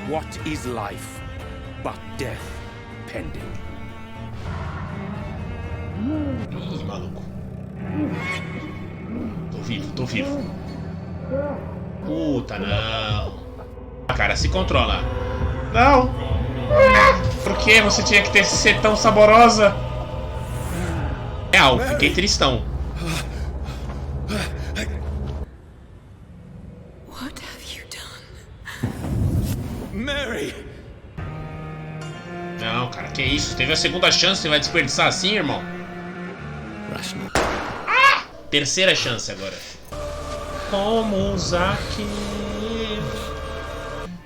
What is life but death pending? Ih, maluco. Tô vivo. Puta, não. Cara, se controla. Não. Por que você tinha que ser tão saborosa? Real, fiquei tristão. What have you done? Mary! Não, cara, que isso? Teve a segunda chance, você vai desperdiçar assim, irmão? Rational. Terceira chance agora. Como usar aqui?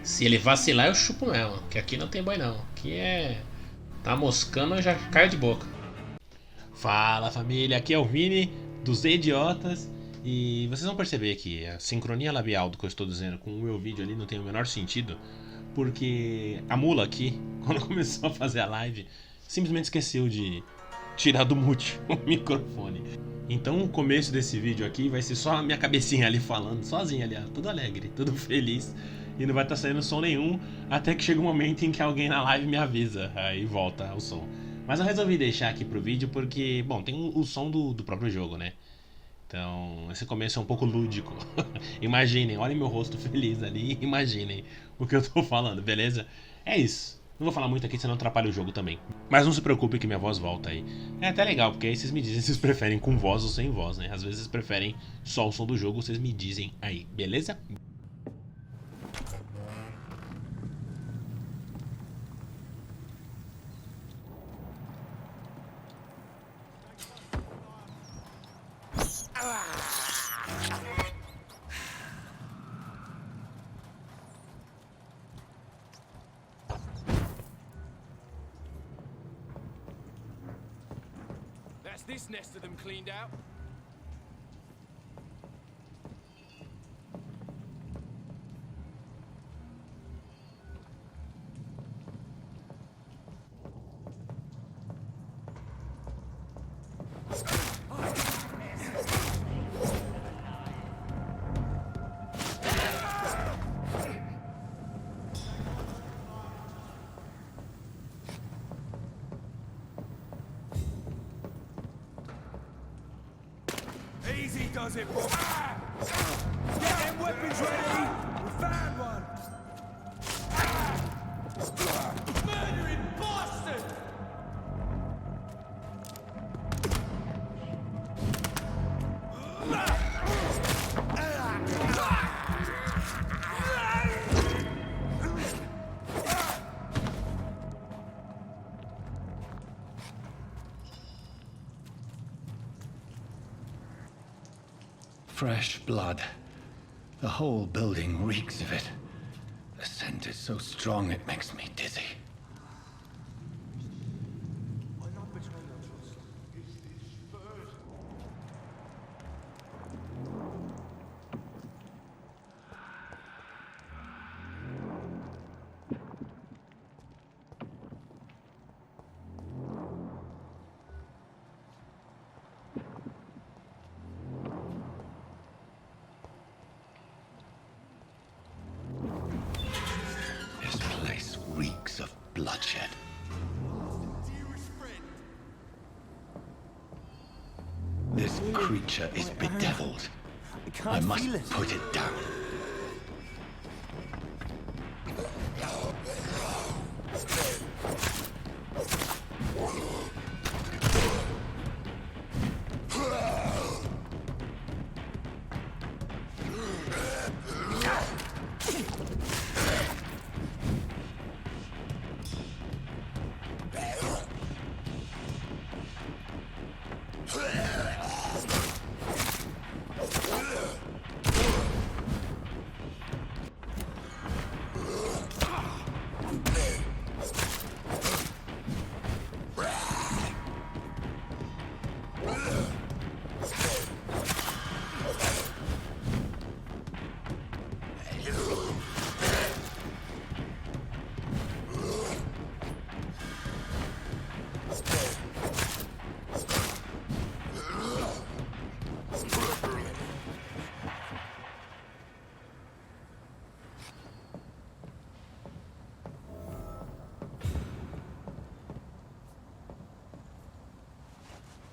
Se ele vacilar, eu chupo mesmo. Que aqui não tem boi não. Aqui é... Tá moscando, eu já caio de boca. Fala, família. Aqui é o Vini, dos Idiotas. E vocês vão perceber que a sincronia labial do que eu estou dizendo com o meu vídeo ali não tem o menor sentido. Porque a mula aqui, quando começou a fazer a live, simplesmente esqueceu de tirar do mute o microfone. Então o começo desse vídeo aqui vai ser só a minha cabecinha ali falando, sozinha ali, ó, tudo alegre, tudo feliz. E não vai estar saindo som nenhum, até que chega um momento em que alguém na live me avisa, aí volta o som. Mas eu resolvi deixar aqui pro vídeo porque, bom, tem o som do próprio jogo, né? Então, esse começo é um pouco lúdico. Imaginem, olhem meu rosto feliz ali, imaginem o que eu tô falando, beleza? É isso. Não vou falar muito aqui, senão atrapalha o jogo também. Mas não se preocupe que minha voz volta aí. É até legal, porque aí vocês me dizem se vocês preferem com voz ou sem voz, né? Às vezes vocês preferem só o som do jogo, vocês me dizem aí, beleza? That's this nest of them cleaned out. Easy does it, boy. Get them weapons ready. We found one. Murdering bastard! Fresh blood. The whole building reeks of it. The scent is so strong it makes me dizzy. Reeks of bloodshed. This creature is bedeviled. I must put it down.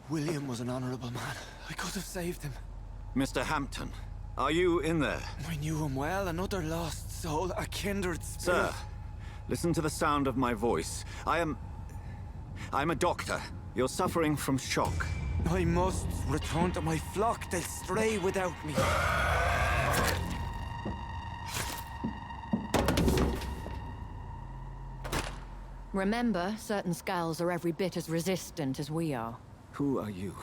William was an honorable man. I could have saved him. Mr. Hampton, are you in there? I knew him well, another lost soul, a kindred spirit. Sir, listen to the sound of my voice. I'm a doctor. You're suffering from shock. I must return to my flock. They'll stray without me. Remember, certain skulls are every bit as resistant as we are. Who are you?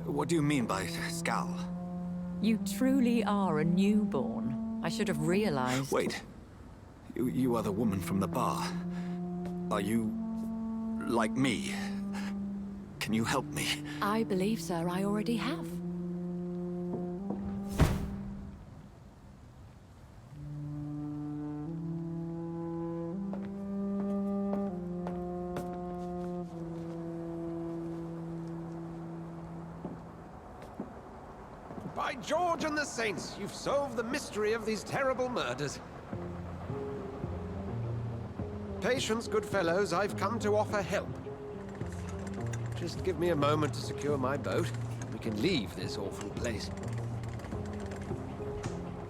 What do you mean by scowl? You truly are a newborn. I should have realized. Wait. You are the woman from the bar. Are you like me? Can you help me? I believe, sir, I already have. By George and the Saints, you've solved the mystery of these terrible murders. Patience, good fellows, I've come to offer help. Just give me a moment to secure my boat. We can leave this awful place.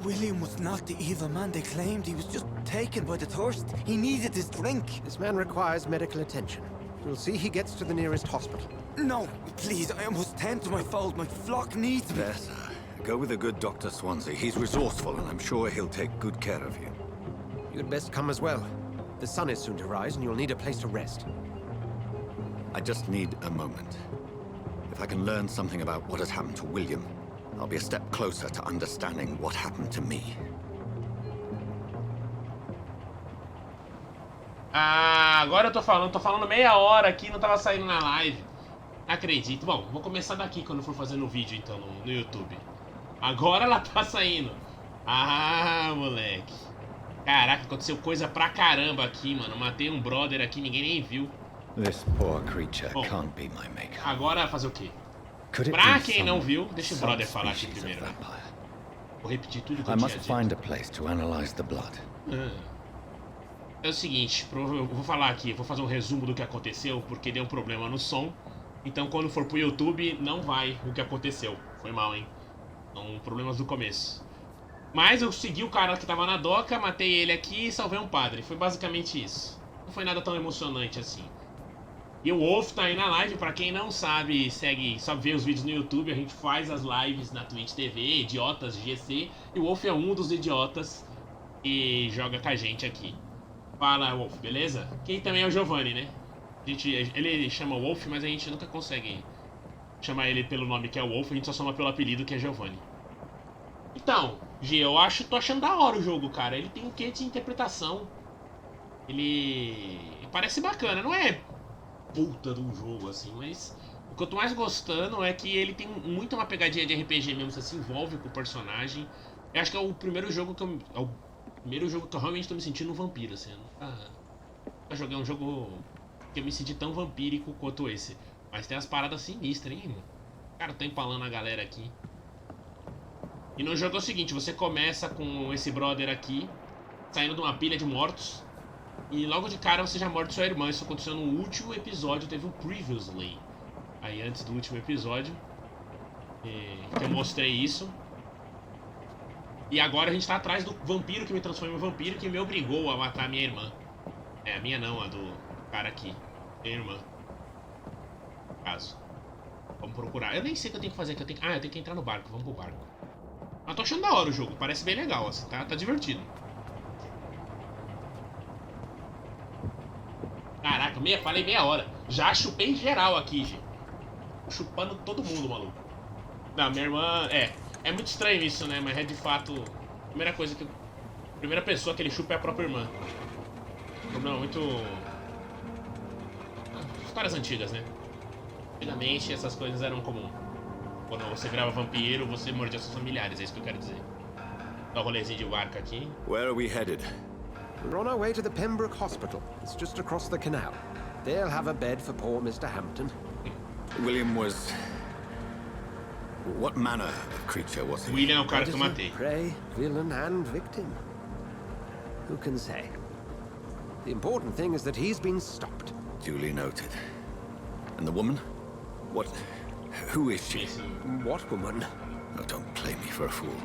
William was not the evil man they claimed. He was just taken by the thirst. He needed his drink. This man requires medical attention. You'll see he gets to the nearest hospital. No, please, I must tend to my fold. My flock needs me. There, sir. Go with the good Dr. Swansea. He's resourceful, and I'm sure he'll take good care of you. You'd best come as well. The sun is soon to rise, and you'll need a place to rest. I just need a moment. If I can learn something about what has happened to William, I'll be a step closer to understanding what happened to me. Ah, agora eu tô falando meia hora aqui, não tava saindo na live. Acredito. Bom, vou começar daqui quando for fazendo o vídeo então no YouTube. Agora ela tá saindo. Ah, moleque. Caraca, aconteceu coisa pra caramba aqui, mano. Matei um brother aqui, ninguém nem viu. This poor creature can't be my maker. Agora fazer o quê? Could it Pra be quem não some viu, deixa o brother falar aqui subspecies of primeiro. vampire? Vou repetir tudo que I eu must tinha find dito. a place to analyze the blood. É o seguinte, eu vou falar aqui, vou fazer um resumo do que aconteceu, porque deu um problema no som. Então quando for pro YouTube, não vai o que aconteceu. Foi mal, hein? Então, problemas do começo. Mas eu segui o cara que tava na doca, matei ele aqui e salvei um padre. Foi basicamente isso. Não foi nada tão emocionante assim. E o Wolf tá aí na live, pra quem não sabe, só vê os vídeos no YouTube, a gente faz as lives na Twitch TV, Idiotas GC, e o Wolf é um dos idiotas que joga com a gente aqui. Fala, Wolf, beleza? Quem também é o Giovanni, né? Ele chama Wolf, mas a gente nunca consegue chamar ele pelo nome que é Wolf, a gente só chama pelo apelido que é Giovanni. Então, G, tô achando da hora o jogo, cara. Ele tem um quê de interpretação. Ele parece bacana, não é puta de um jogo assim, mas o que eu tô mais gostando é que ele tem muito uma pegadinha de RPG mesmo, você se envolve com o personagem. Eu acho que é o primeiro jogo que eu realmente tô me sentindo um vampiro, assim. Eu nunca joguei um jogo que eu me senti tão vampírico quanto esse. Mas tem as paradas sinistras, hein, mano? Cara, tô empalando a galera aqui. E no jogo é o seguinte, você começa com esse brother aqui, saindo de uma pilha de mortos. E logo de cara você já morde sua irmã. Isso aconteceu no último episódio, teve um Previously. Aí antes do último episódio, que eu mostrei isso. E agora a gente tá atrás do vampiro que me transformou em vampiro, que me obrigou a matar a minha irmã. É, a minha não, a do cara aqui. Minha irmã. No caso. Vamos procurar. Eu nem sei o que eu tenho que fazer aqui. Eu tenho que entrar no barco. Vamos pro barco. Mas tô achando da hora o jogo. Parece bem legal, assim. Tá divertido. Caraca, falei meia hora. Já chupei geral aqui, gente. Chupando todo mundo, maluco. Não, minha irmã... É muito estranho isso, né? Mas é de fato... A primeira pessoa que ele chupa é a própria irmã. Problema muito... Histórias antigas, né? Antigamente essas coisas eram comum. Quando você virava vampiro, você mordia seus familiares. É isso que eu quero dizer. Dá um rolezinho de barco aqui. Where are we headed? We're on our way to the Pembroke Hospital. It's just across the canal. They'll have a bed for poor Mr. Hampton. William was... What manner of creature was he? William é o cara que eu matei. Prey, villain and victim. Who can say? The important thing is that he's been stopped. Duly noted. And the woman? Who is she? What woman? Oh, don't play me for a fool.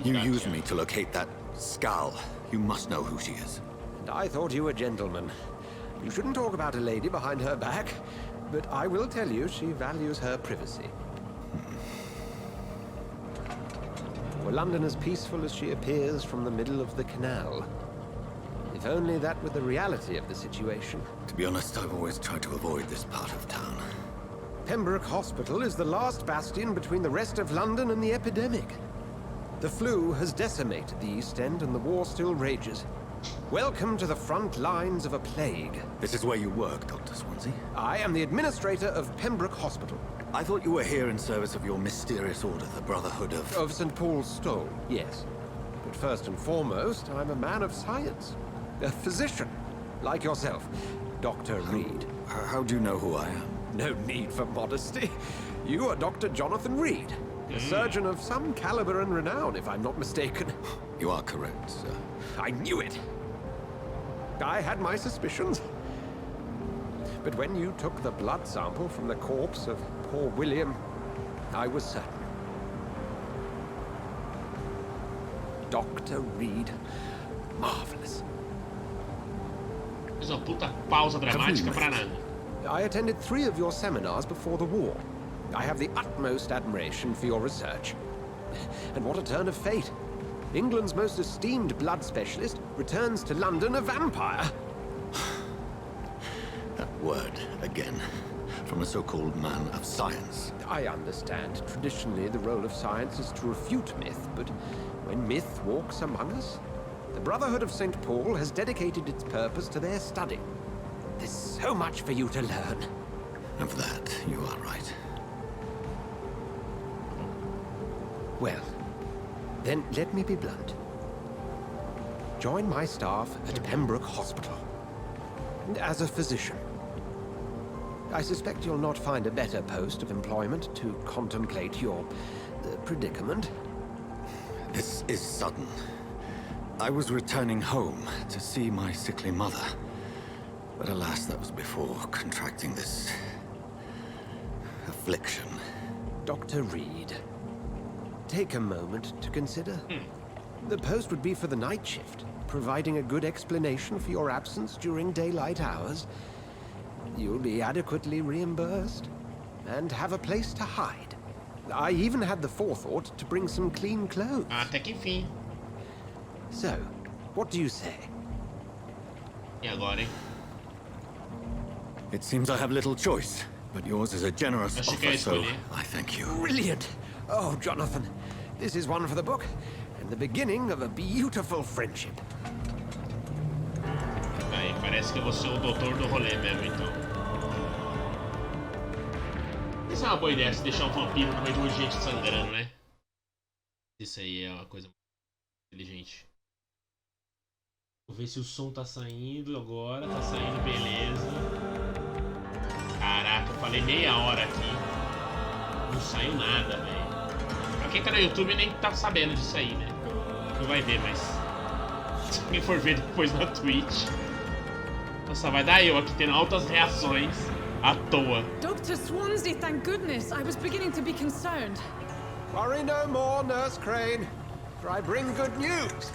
You used me to locate that skull. You must know who she is. And I thought you a gentleman. You shouldn't talk about a lady behind her back, but I will tell you she values her privacy. Were London as peaceful as she appears from the middle of the canal? If only that were the reality of the situation. To be honest, I've always tried to avoid this part of town. Pembroke Hospital is the last bastion between the rest of London and the epidemic. The flu has decimated the East End and the war still rages. Welcome to the front lines of a plague. This is where you work, Dr. Swansea? I am the administrator of Pembroke Hospital. I thought you were here in service of your mysterious order, the Brotherhood of... Of St. Paul's Stole, yes. But first and foremost, I'm a man of science. A physician, like yourself, Dr. Reed. How do you know who I am? No need for modesty. You are Dr. Jonathan Reed, a surgeon of some caliber and renown, if I'm not mistaken. You are correct, sir. I knew it! I had my suspicions. But when you took the blood sample from the corpse of poor William, I was certain. Dr. Reed. Marvelous. Fiz uma puta pausa dramática pra nada. I attended 3 of your seminars before the war. I have the utmost admiration for your research. And what a turn of fate. England's most esteemed blood specialist returns to London a vampire. That word, again. From a so-called man of science. I understand. Traditionally, the role of science is to refute myth, but when myth walks among us, the Brotherhood of St. Paul has dedicated its purpose to their study. There's so much for you to learn. Of that, you are right. Well, then let me be blunt. Join my staff at Pembroke Hospital. As a physician. I suspect you'll not find a better post of employment to contemplate your predicament. This is sudden. I was returning home to see my sickly mother. But alas, that was before contracting this... affliction. Dr. Reed, take a moment to consider. The post would be for the night shift, providing a good explanation for your absence during daylight hours. You'll be adequately reimbursed, and have a place to hide. I even had the forethought to bring some clean clothes. Até que enfim. So, what do you say? E agora, hein? It seems I have little choice, but yours is a generous Acho que offer, é so escolher. I thank you. Brilliant! Oh, Jonathan, this is one for the book, and the beginning of a beautiful friendship. Aí, parece que eu vou ser o doutor do rolê mesmo, então. Isso é uma boa ideia, se deixar um vampiro no meio de um monte de gente sangrando, né? Isso aí é uma coisa muito inteligente. Vou ver se o som tá saindo agora. Tá saindo, beleza. Caraca, eu falei meia hora aqui. Não saiu nada, velho. Pra quem tá no YouTube nem tá sabendo disso aí, né? Não vai ver, mas... se alguém for ver depois na Twitch... Nossa, vai dar eu aqui tendo altas reações à toa. Dr. Swansea, thank goodness. I was beginning to be concerned. Worry no more, Nurse Crane, for I bring good news.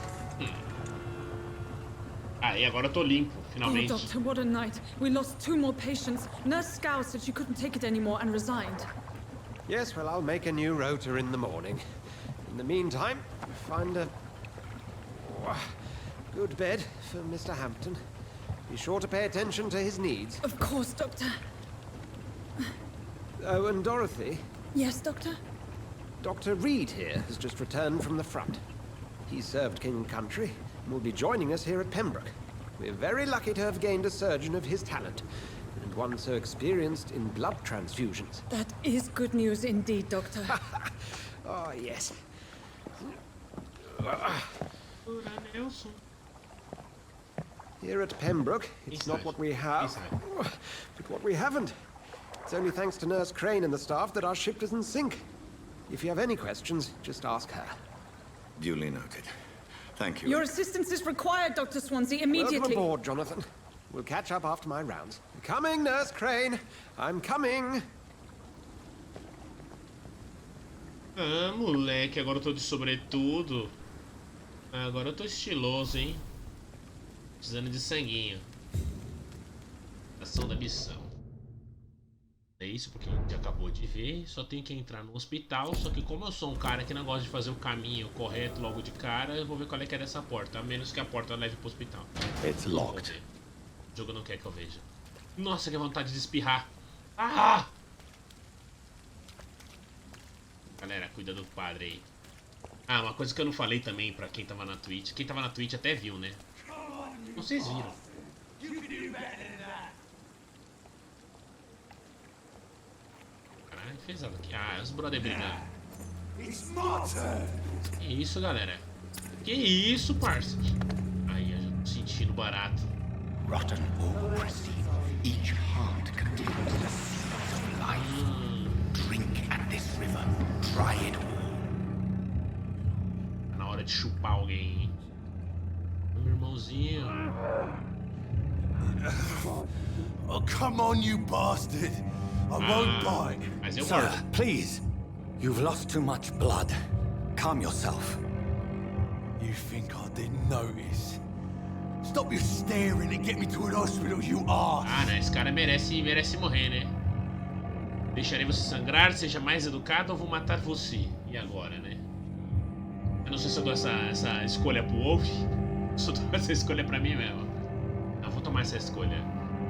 Aí, agora eu tô limpo, finalmente. Oh, Doctor, what a night. We lost 2 more patients. Nurse Scow said she couldn't take it anymore and resigned. Yes, well, I'll make a new rota in the morning. In the meantime, find a good bed for Mr. Hampton. Be sure to pay attention to his needs. Of course, Doctor. Oh, and Dorothy, Yes, Doctor? Dr. Reed here has just returned from the front. He served King and Country and will be joining us here at Pembroke. We're very lucky to have gained a surgeon of his talent, and one so experienced in blood transfusions. That is good news indeed, Doctor. Oh, yes. Here at Pembroke, it's not what we have, but what we haven't. It's only thanks to Nurse Crane and the staff that our ship doesn't sink. If you have any questions, just ask her. Duly noted. Thank you. Your assistance is required, Dr. Swansea, immediately. Welcome aboard, Jonathan. We'll catch up after my rounds. Coming, Nurse Crane. I'm coming. Ah, moleque, agora eu tô de sobretudo. Agora eu tô estiloso, hein? Precisando de sanguinho. Ação da missão. É isso, porque a gente acabou de ver. Só tenho que entrar no hospital. Só que como eu sou um cara que não gosta de fazer o caminho correto logo de cara, eu vou ver qual é que é dessa porta. A menos que a porta leve pro hospital. It's locked. O jogo não quer que eu veja. Nossa, que vontade de espirrar. Ah! Galera, cuida do padre aí. Ah, uma coisa que eu não falei também pra quem tava na Twitch. Quem tava na Twitch até viu, né? Vocês viram. Caralho, fez ela aqui. Ah, os brother brigando. Que isso, galera? Que isso, parça? Aí, eu já tô sentindo barato. Rotten or pristine, each heart contains the seeds of life. Drink at this river, try it all. Tá na hora de chupar alguém, hein? Meu irmãozinho. Oh, come on, you bastard! I won't bite. Mas eu Sir, mordo. please. You've lost too much blood. Calm yourself. You think I didn't notice? Stop your staring and get me to an hospital, you arse! Ah, né? Esse cara merece morrer, né? Deixarei você sangrar, seja mais educado ou vou matar você. E agora, né? Eu não sei se eu dou essa escolha pro Wolf. Se eu dou essa escolha pra mim mesmo. Não, vou tomar essa escolha.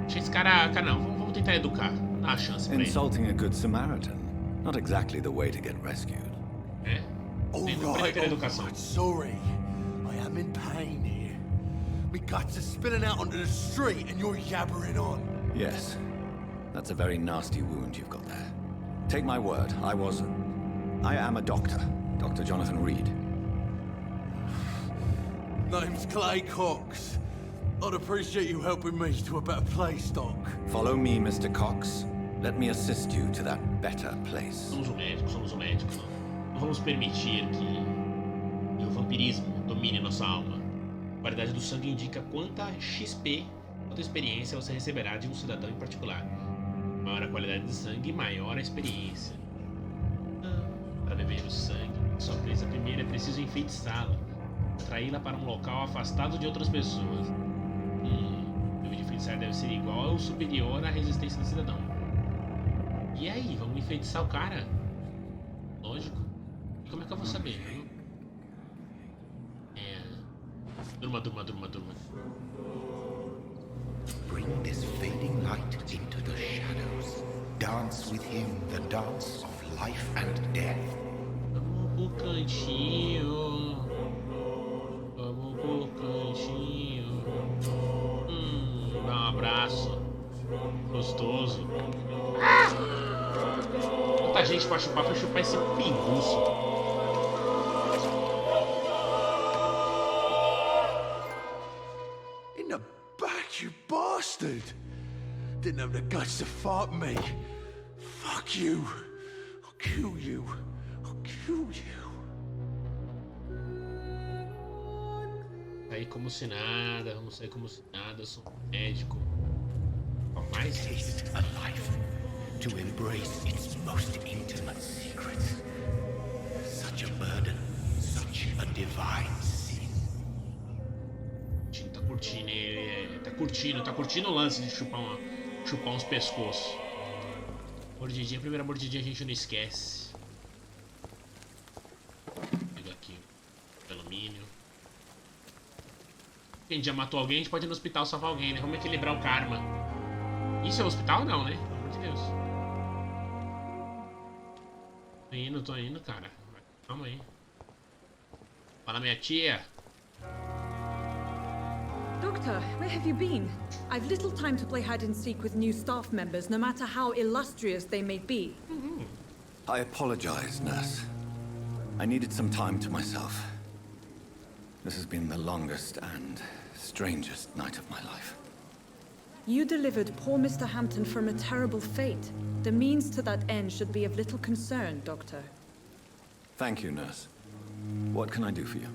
Deixa esse cara não. Vamos tentar educar. Dá uma chance pra ele. Insulting a good Samaritan. Not exactly the way to get rescued. É? Nem pra ele ter educação. Sorry. I am in pain here. My guts are spilling out onto the street and you're yabbering on. Yes. That's a very nasty wound you've got there. Take my word, I am a doctor. Dr. Jonathan Reed. Name's Clay Cox. I'd appreciate you helping me to a better place, Doc. Follow me, Mr. Cox. Let me assist you to that better place. Somos o médico. Não vamos permitir que o vampirismo domine nossa alma. A qualidade do sangue indica quanta XP, quanta experiência você receberá de um cidadão em particular. Maior a qualidade de sangue, maior a experiência. Para beber o sangue, sua presa primeiro é preciso enfeitiçá-la, atraí-la para um local afastado de outras pessoas. O nível de enfeitiçar deve ser igual ou superior à resistência do cidadão. E aí, vamos enfeitiçar o cara? Lógico. E como é que eu vou saber? Durma. Bring this fading light into the shadows. Dance with him the dance of life and death. Vamos pro cantinho. Dá um abraço. Gostoso. Tanta gente pra chupar, foi chupar esse pinguço. In the back, you bastard! Didn't have the guts to fight me. Fuck you. I'll kill you. I'll kill you. Sair como se nada, vamos sair como se nada, eu sou um médico. Mais? Taste a life, to embrace its most intimate secrets. Such a burden, such a divine sin. Tá curtindo ele, tá curtindo o lance de chupar uns pescoços. Mordidinha, primeira mordidinha a gente não esquece. Vou pegar aqui o alumínio. Quem já matou alguém, a gente pode ir no hospital salvar alguém, né? Vamos equilibrar o karma. Isso é o hospital ou não, né? Pelo amor de Deus. Tô indo, cara. Calma aí. Fala, minha tia. Doctor, where have you been? I've little time to play hide and seek with new staff members, no matter how illustrious they may be. I apologize, nurse. I needed some time to myself. This has been the longest and strangest night of my life. You delivered poor Mr. Hampton from a terrible fate. The means to that end should be of little concern, Doctor. Thank you, nurse. What can I do for you?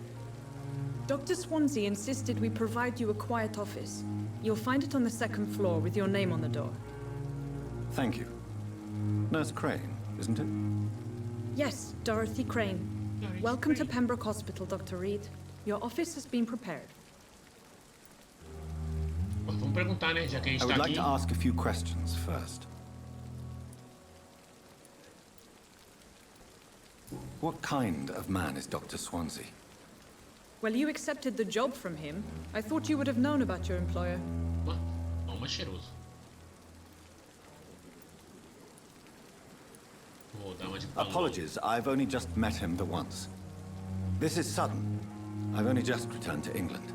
Dr. Swansea insisted we provide you a quiet office. You'll find it on the second floor with your name on the door. Thank you. Nurse Crane, isn't it? Yes, Dorothy Crane. Welcome to Pembroke Hospital, Dr. Reed. Your office has been prepared. Vamos perguntar, né? Já que a gente I tá would aqui. like to ask a few questions first. What kind of man is Dr. Swansea? Well, you accepted the job from him. I thought you would have known about your employer. Toma cheiroso. Vou dar uma de pão. Apologies, I've only just met him the once. This is sudden. I've only just returned to England.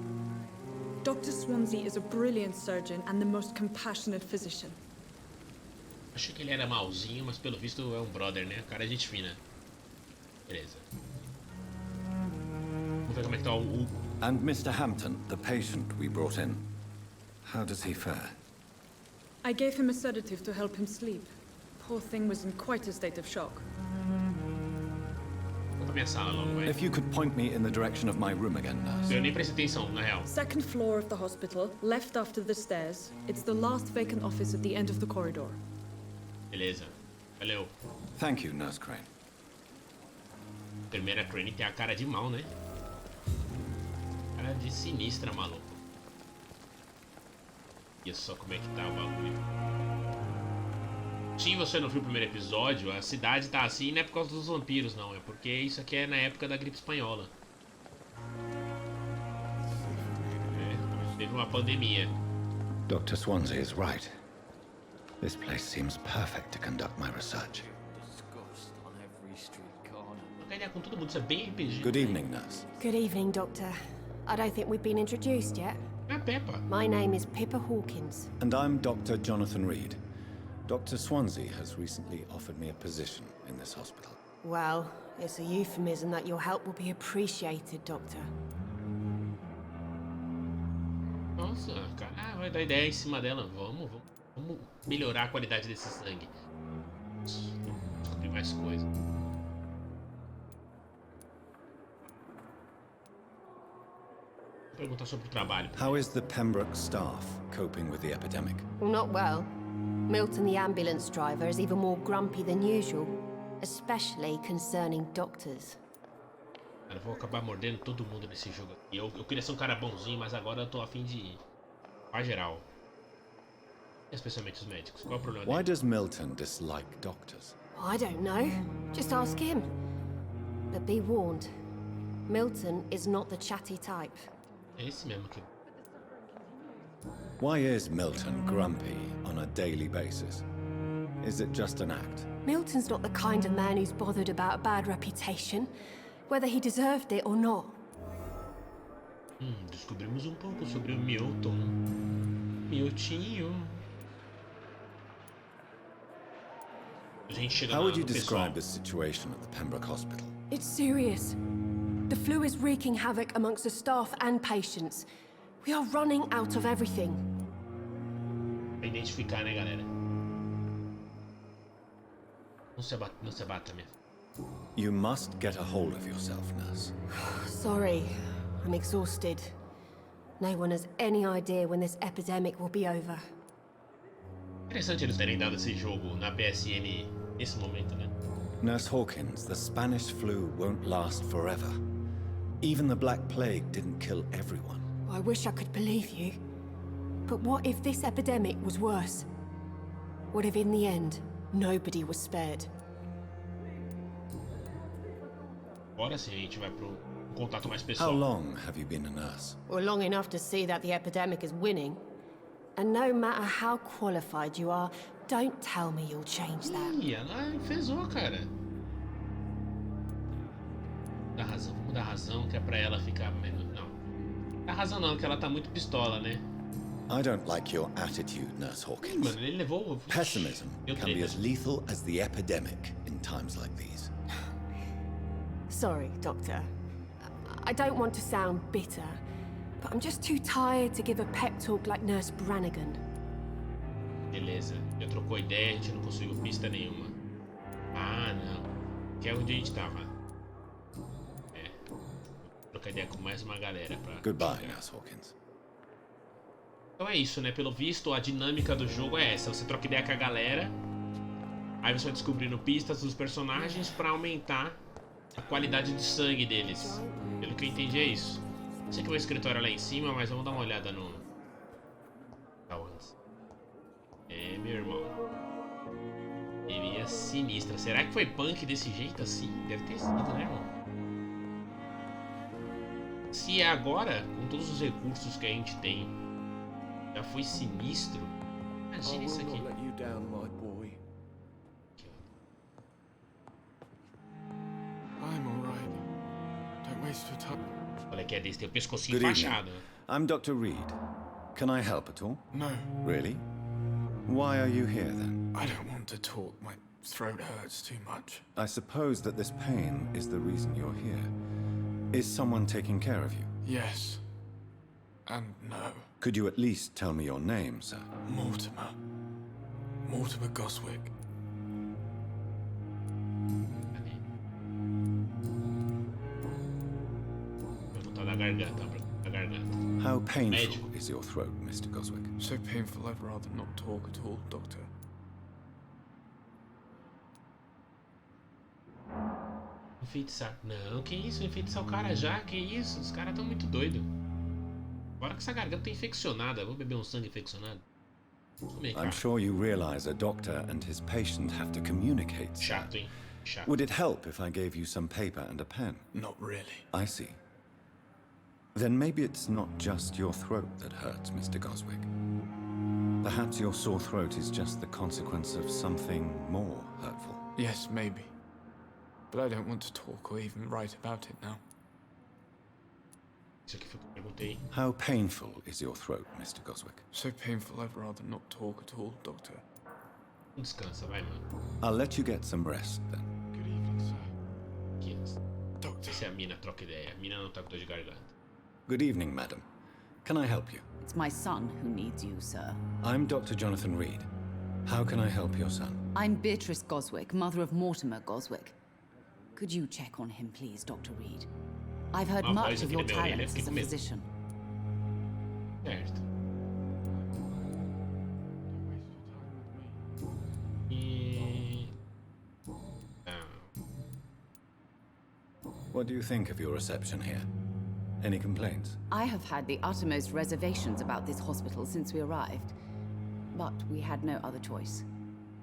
Dr. Swansea is a brilliant surgeon and the most compassionate physician. Achei que ele era malzinho, mas pelo visto é um brother, né? Cara é gente fina. Beleza. Vamos ver como é que tá o... And Mr. Hampton, the patient we brought in. How does he fare? I gave him a sedative to help him sleep. Poor thing was in quite a state of shock. Vamos pra minha sala logo, vai. If you could point me in the direction of my room again, nurse. Eu nem prestei atenção, na real. Second floor of the hospital, left after the stairs. It's the last vacant office at the end of the corridor. Beleza. Valeu. Thank you, Nurse Crane. Primeira Crane tem a cara de mal, né? Cara de sinistra, maluco. Olha só como é que tá o bagulho. Se você não viu o primeiro episódio, a cidade tá assim não é por causa dos vampiros, não. É porque isso aqui é na época da gripe espanhola. Teve uma pandemia. Dr. Swansea is right. This place seems perfect to conduct my research. Trocar ideia com todo mundo, isso é bem RPG. Good evening, nurse. Good evening, Doctor. I don't think we've been introduced yet. É Pippa. My name is Pippa Hawkins. And I'm Dr. Jonathan Reed. Dr. Swansea has recently offered me a position in this hospital. Well, it's a euphemism that your help will be appreciated, Doctor. Nossa, cara, vai dar ideia em cima dela. Vamos melhorar a qualidade desse sangue. Descobrir mais coisas. Vou perguntar sobre o trabalho. How is the Pembroke staff coping with the epidemic? Well, not well. Milton, the ambulance driver, is even more grumpy than usual, especially concerning doctors. Cara, eu vou acabar mordendo todo mundo nesse jogo aqui. Eu queria ser um cara bonzinho, mas agora eu tô a fim de... a geral. Especialmente os médicos. Qual é o problema Why dele? does Milton dislike doctors? I don't know. Just ask him. But be warned, Milton is not the chatty type. É esse mesmo que... Why is Milton grumpy on a daily basis? Is it just an act? Milton's not the kind of man who's bothered about a bad reputation, whether he deserved it or not. Descobrimos pouco sobre o Milton. Miltinho. A gente chega How would you no pessoal. describe the situation at the Pembroke Hospital? It's serious. The flu is wreaking havoc amongst the staff and patients. We are running out of everything. Pra identificar, né, galera? Não se abata, minha. You must get a hold of yourself, nurse. Sorry, I'm exhausted. No one has any idea when this epidemic will be over. Interessante eles terem dado esse jogo na PSN nesse momento, né? Nurse Hawkins, the Spanish flu won't last forever. Even the Black Plague didn't kill everyone. I wish I could believe you. But what if this epidemic was worse? What if in the end, nobody was spared? Agora sim a gente vai pro contato mais How pessoal. long have you been a nurse? Well, long enough to see that the epidemic is winning. And no matter how qualified you are, don't tell me you'll change that. Ih, ela enfesou, cara. Vamos dar razão que é pra ela ficar menos... Não. Dá razão não, que ela tá muito pistola, né? I don't like your attitude, Nurse Hawkins. Mano, ele levou... Pessimism Deu can be treta. as lethal as the epidemic in times like these. Sorry, Doctor. I don't want to sound bitter, but I'm just too tired to give a pep talk like Nurse Brannigan. Beleza, já trocou ideia, a gente não conseguiu pista nenhuma. Ah, não. Que é onde a gente tava. É. Vou trocar ideia com mais uma galera pra... Goodbye, chegar. Nurse Hawkins. Então é isso, né? Pelo visto, a dinâmica do jogo é essa. Você troca ideia com a galera. Aí você vai descobrindo pistas dos personagens pra aumentar a qualidade de sangue deles. Pelo que eu entendi é isso. Sei que o escritório é lá em cima, mas vamos dar uma olhada no... É, meu irmão. Ele é sinistra. Será que foi punk desse jeito assim? Deve ter sido, né, irmão? Se é agora, com todos os recursos que a gente tem, já foi sinistro. Imagina isso aqui. Olha que é desse, tem o pescocinho enfaixado. I'm Dr. Reed. Can I help at all? No. Really? Why are you here then? I don't want to talk. My throat hurts too much. I suppose that this pain is the reason you're here. Is someone taking care of you? Yes. And no. Could you at least tell me your name, sir? Mortimer. Mortimer Goswick. How painful is your throat, Mr. Goswick? So painful I'd rather not talk at all, Doctor. Enfeitiçar. Não, que isso? Enfeitiçar o cara já? Que isso? Os caras estão muito doidos. Bora que essa garganta tá infeccionada. Vou beber um sangue infeccionado. I'm sure you realize a doctor and his patient have to communicate. Chato, hein? Chato. Would it help if I gave you some paper and a pen? Not really. I see. Then maybe it's not just your throat that hurts, Mr. Goswick. Perhaps your sore throat is just the consequence of something more hurtful. Yes, maybe. But I don't want to talk or even write about it now. Isso aqui foi o que eu perguntei. How painful is your throat, Mr. Goswick? So painful I'd rather not talk at all, Doctor. Descansa, vai, mano. I'll let you get some rest then. Good evening, sir. Aqui. Doctor. Essa é a mina, troca ideia. A mina não tá com dor de garganta. Good evening, madam. Can I help you? It's my son who needs you, sir. I'm Dr. Jonathan Reed. How can I help your son? I'm Beatrice Goswick, mother of Mortimer Goswick. Could you check on him, please, Dr. Reed? I've heard much of your talents as a physician. Certo. E... What do you think of your reception here? Any complaints? I have had the uttermost reservations about this hospital since we arrived. But we had no other choice,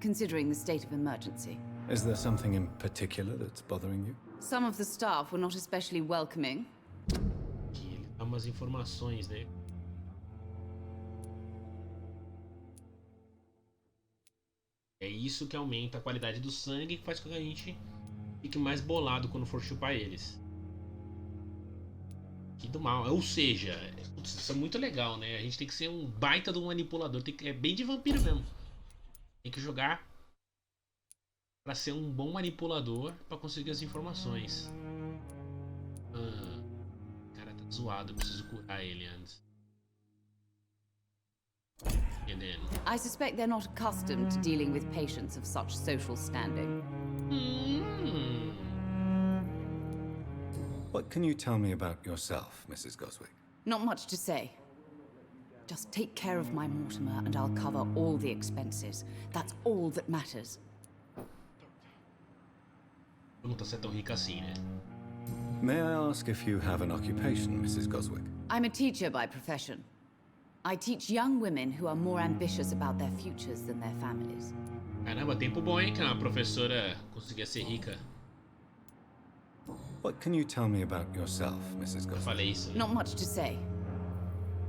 considering the state of emergency. Is there something in particular that's bothering you? Some of the staff were not especially welcoming. Aqui ele dá umas informações, né? É isso que aumenta a qualidade do sangue e faz com que a gente fique mais bolado quando for chupar eles. Que do mal. Ou seja, putz, isso é muito legal, né? A gente tem que ser um baita de um manipulador. É bem de vampiro mesmo. Tem que jogar pra ser um bom manipulador pra conseguir as informações. O cara tá zoado, eu preciso curar ele antes. I suspect they're not accustomed to dealing with patients of such social standing. What can you tell me about yourself, Mrs. Goswick? Not much to say. Just take care of my Mortimer and I'll cover all the expenses. That's all that matters. Não tá sendo tão rica assim, né? May I ask if you have an occupation, Mrs. Goswick? I'm a teacher by profession. I teach young women who are more ambitious about their futures than their families. Caramba, tempo bom, hein? Que uma professora conseguia ser rica. What can you tell me about yourself, Mrs. Goswick? Falei isso. Né? Not much to say.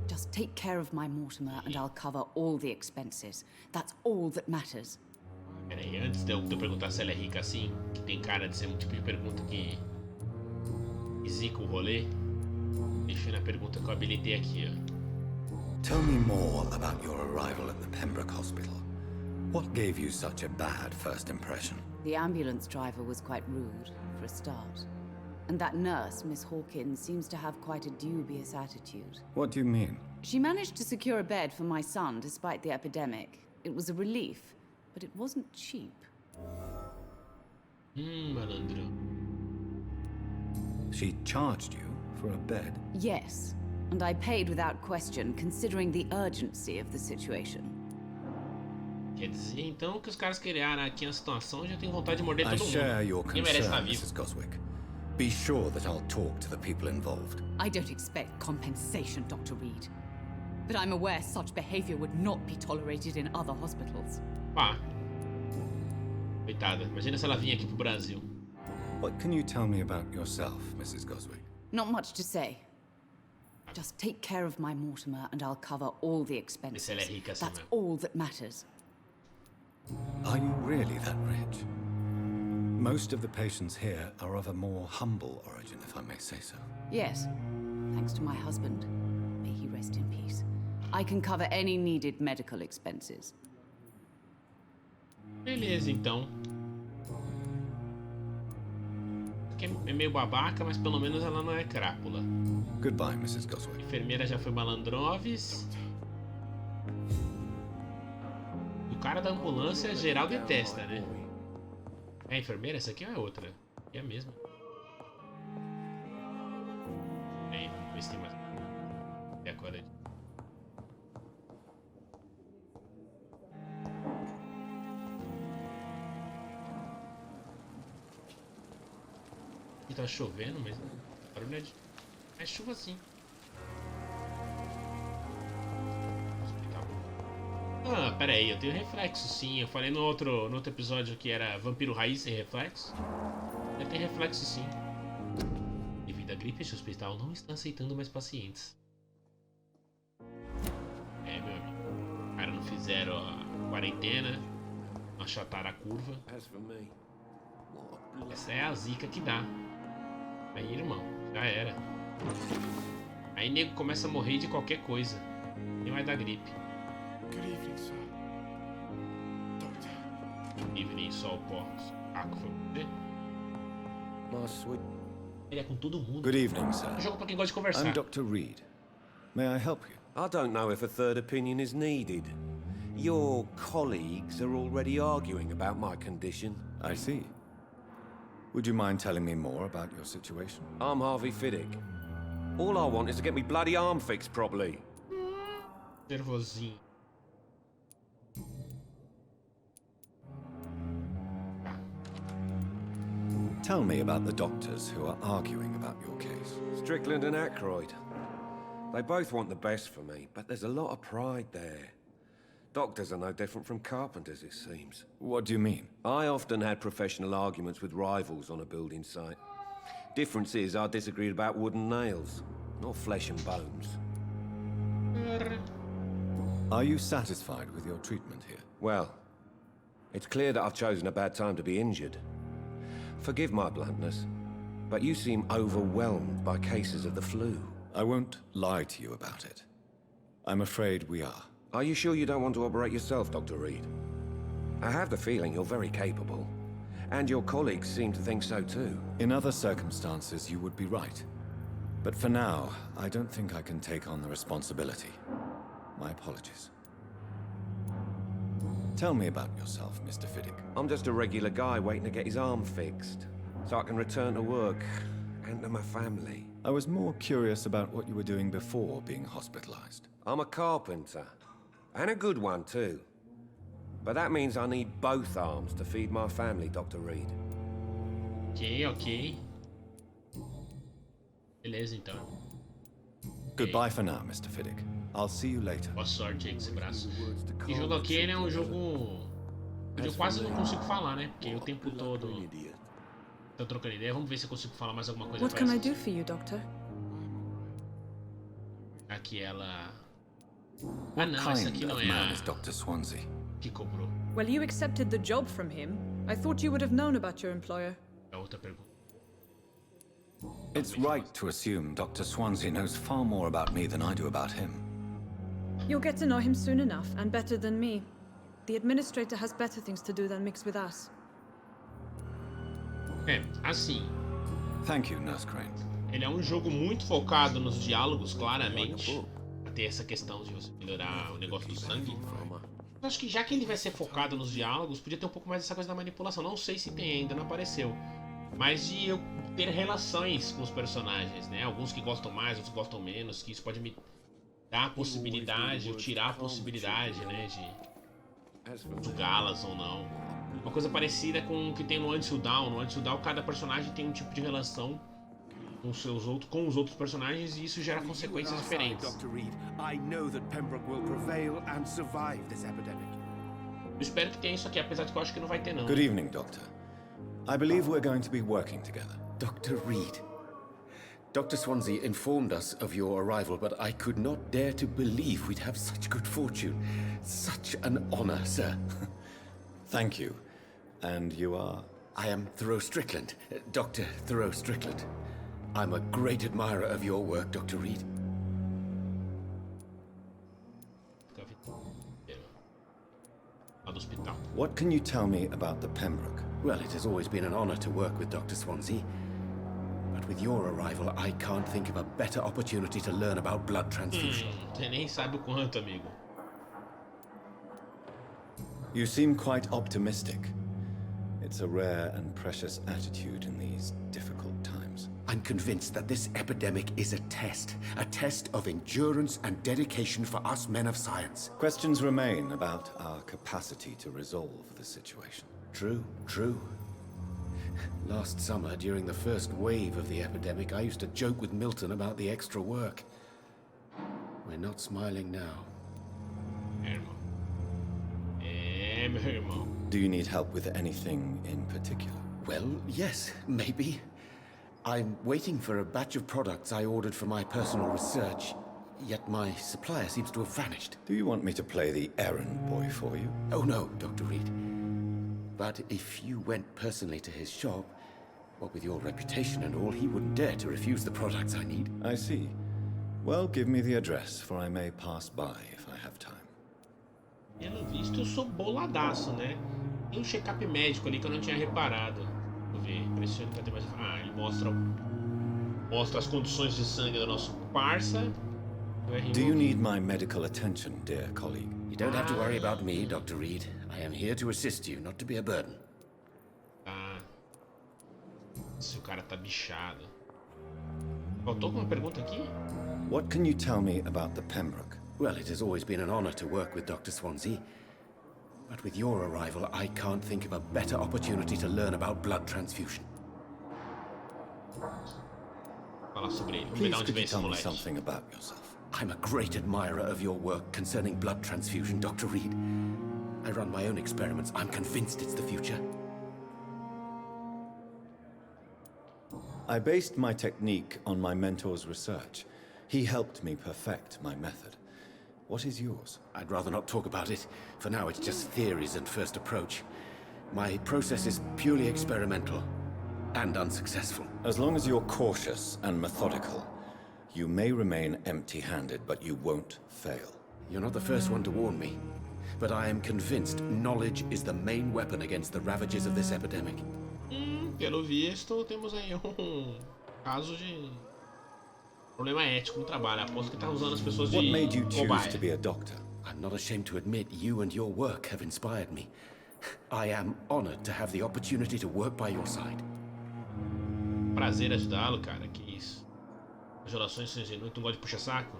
Just take care of my Mortimer and I'll cover all the expenses. That's all that matters. Peraí, antes de eu perguntar se ela é rica assim, que tem cara de ser um tipo de pergunta que zica o rolê, deixa na pergunta que eu habilitei aqui, ó. Tell me more about your arrival at the Pembroke Hospital. What gave you such a bad first impression? The ambulance driver was quite rude, for a start. And that nurse, Miss Hawkins, seems to have quite a dubious attitude. What do you mean? She managed to secure a bed for my son despite the epidemic. It was a relief, but it wasn't cheap. Malandro. She charged you for a bed? Yes, and I paid without question, considering the urgency of the situation. Quer dizer, então, que os caras criaram aqui a situação, já tem vontade de morder todo mundo. share your Quem merece estar concern, vivo? Mrs. Goswick. Be sure that I'll talk to the people involved. I don't expect compensation, Dr. Reed. But I'm aware such behavior would not be tolerated in other hospitals. Pá. Coitada, imagina se ela vinha aqui pro Brasil. What can you tell me about yourself, Mrs. Goswick? Not much to say. Just take care of my Mortimer and I'll cover all the expenses. Ela é rica assim, That's mesmo. all that matters. Are you really that rich? Most of the patients here are of a more humble origin, if I may say so. Yes, thanks to my husband. May he rest in peace. I can cover any needed medical expenses. Beleza, então. Que é meio babaca, mas pelo menos ela não é crápula. Goodbye, Mrs. Goswick. A enfermeira já foi malandroves. O cara da ambulância geral detesta, né? É a enfermeira? Essa aqui ou é outra? É a mesma. Bem, vamos ver se tem mais. É agora. E tá chovendo, mas barulho é chuva sim. Ah, pera aí, eu tenho reflexo sim. Eu falei no outro episódio que era vampiro raiz sem reflexo. Eu tenho reflexo sim. Devido à gripe, esse hospital não está aceitando mais pacientes. É, meu amigo. Os caras não fizeram a quarentena, não achataram a curva. Essa é a zica que dá. Aí, irmão, já era. Aí nego começa a morrer de qualquer coisa. Nem vai dar gripe. Good evening, sir. Doctor. Evening, sol, porcos. Ackroyd. Ele é com todo mundo. Good evening, sir. Um jogo pra quem gosta de conversar. I'm Dr. Reed. May I help you? I don't know if a third opinion is needed. Your colleagues are already arguing about my condition. I see. Would you mind telling me more about your situation? I'm Harvey Fiddick. All I want is to get me bloody arm fixed properly. Nervosinho. Tell me about the doctors who are arguing about your case. Strickland and Ackroyd. They both want the best for me, but there's a lot of pride there. Doctors are no different from carpenters, it seems. What do you mean? I often had professional arguments with rivals on a building site. Difference is I disagreed about wooden nails, not flesh and bones. Are you satisfied with your treatment here? Well, it's clear that I've chosen a bad time to be injured. Forgive my bluntness, but you seem overwhelmed by cases of the flu. I won't lie to you about it. I'm afraid we are. Are you sure you don't want to operate yourself, Dr. Reed? I have the feeling you're very capable, and your colleagues seem to think so too. In other circumstances, you would be right. But for now, I don't think I can take on the responsibility. My apologies. Tell me about yourself, Mr. Fiddick. I'm just a regular guy waiting to get his arm fixed, so I can return to work and to my family. I was more curious about what you were doing before being hospitalized. I'm a carpenter, and a good one too. But that means I need both arms to feed my family, Dr. Reed. Ok. Beleza, então. Goodbye for now, Mr. Fiddick. I'll see you later. Boa sorte aí com esse braço. Esse jogo aqui ele é um jogo... Eu quase não consigo falar, né? Porque o tempo todo... Tô trocando ideia. Vamos ver se eu consigo falar mais alguma coisa. What can I do for you, Doctor? Aqui ela... Ah não, essa aqui não é Man a... is Dr. Swansea. Que cobrou. Well, you accepted the job from him. I thought you would have known about your employer. É outra pergunta. It's right to assume Dr. Swansea knows far more about me than I do about him. You'll get to know him soon enough, and better than me. The administrator has better things to do than mix with us. É, assim. Thank you, Nurse Crane. Ele é um jogo muito focado nos diálogos, claramente. Pra ter essa questão de você melhorar o negócio do sangue. Eu acho que já que ele vai ser focado nos diálogos, podia ter um pouco mais dessa coisa da manipulação. Não sei se tem ainda, não apareceu. Mas de eu ter relações com os personagens, né? Alguns que gostam mais, outros que gostam menos. Que isso pode me dar a possibilidade, ou tirar a possibilidade, né? julgá-las ou não. Uma coisa parecida com o que tem no Until Dawn. No Until Dawn, cada personagem tem um tipo de relação com os outros personagens e isso gera consequências diferentes. Dr. Reed, I know that Pembroke will prevail and survive this epidemic. Eu espero que tenha isso aqui, apesar de que eu acho que não vai ter não. Good evening, Doctor. I believe we're going to be working together. Dr. Reed. Dr. Swansea informed us of your arrival, but I could not dare to believe we'd have such good fortune. Such an honor, sir. Thank you. And you are? I am Thoreau Strickland, Dr. Thoreau Strickland. I'm a great admirer of your work, Dr. Reed. What can you tell me about the Pembroke? Well, it has always been an honor to work with Dr. Swansea. But with your arrival, I can't think of a better opportunity to learn about blood transfusion. Você nem sabe o quanto, amigo. You seem quite optimistic. It's a rare and precious attitude in these difficult times. I'm convinced that this epidemic is a test of endurance and dedication for us men of science. Questions remain about our capacity to resolve the situation. True, true. Last summer, during the first wave of the epidemic, I used to joke with Milton about the extra work. We're not smiling now. Meu irmão. Do you need help with anything in particular? Well, yes, maybe. I'm waiting for a batch of products I ordered for my personal research, yet my supplier seems to have vanished. Do you want me to play the errand boy for you? Oh no, Dr. Reed. But if you went personally to his shop, what with your reputation and all, he wouldn't dare to refuse the products I need. I see. Well, give me the address, for I may pass by if I have time. Pelo visto, eu sou boladaço, né? Tem um check-up médico ali que eu não tinha reparado. Vou ver, impressiona que eu tenho mais... Ah, ele mostra as condições de sangue do nosso parça. Do you need my medical attention, dear colleague? You don't have to worry about me, Dr. Reed. I am here to assist you, not to be a burden. Tá. Se o cara tá bichado. Faltou alguma pergunta aqui? What can you tell me about the Pembroke? Well, it has always been an honor to work with Dr. Swansea. But with your arrival, I can't think of a better opportunity to learn about blood transfusion. Falar sobre ele. Please, could you tell me something about yourself? I'm a great admirer of your work concerning blood transfusion, Dr. Reed. I run my own experiments. I'm convinced it's the future. I based my technique on my mentor's research. He helped me perfect my method. What is yours? I'd rather not talk about it. For now, it's just theories and first approach. My process is purely experimental and unsuccessful. As long as you're cautious and methodical, you may remain empty-handed, but you won't fail. You're not the first one to warn me, but I am convinced knowledge is the main weapon against the ravages of this epidemic. Pelo visto, temos aí caso de problema ético no trabalho. Aposto que tá usando as pessoas de What made you choose cobaia. to be a doctor? I'm not ashamed to admit you and your work have inspired me. I am honored to have the opportunity to work by your side. Prazer ajudá-lo, cara. Que isso. As relações são genuínas. Tu gosta de puxar saco?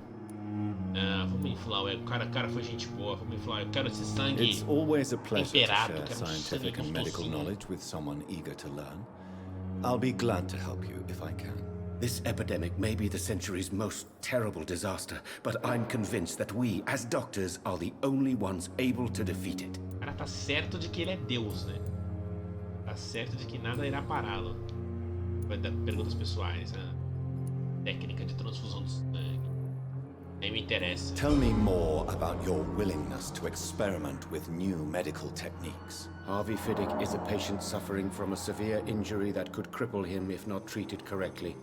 Ah, vamos inflar. O cara foi gente boa. Vamos inflar. Eu quero esse sangue It's always a pleasure to temperado. share Quero um sangue scientific and medical gostosinho. knowledge with someone eager to learn. I'll be glad to help you if I can. This epidemic may be the century's most terrible disaster, but I'm convinced that we, as doctors, are the only ones able to defeat it. O cara tá certo de que ele é Deus, né? Tá certo de que nada irá pará-lo. Vai dar perguntas pessoais, né? Técnica de transfusão de sangue. Nem me interessa. Tell me more about your willingness to experiment with new medical techniques. Harvey Fiddick is a patient suffering from a severe injury that could cripple him if not treated correctly.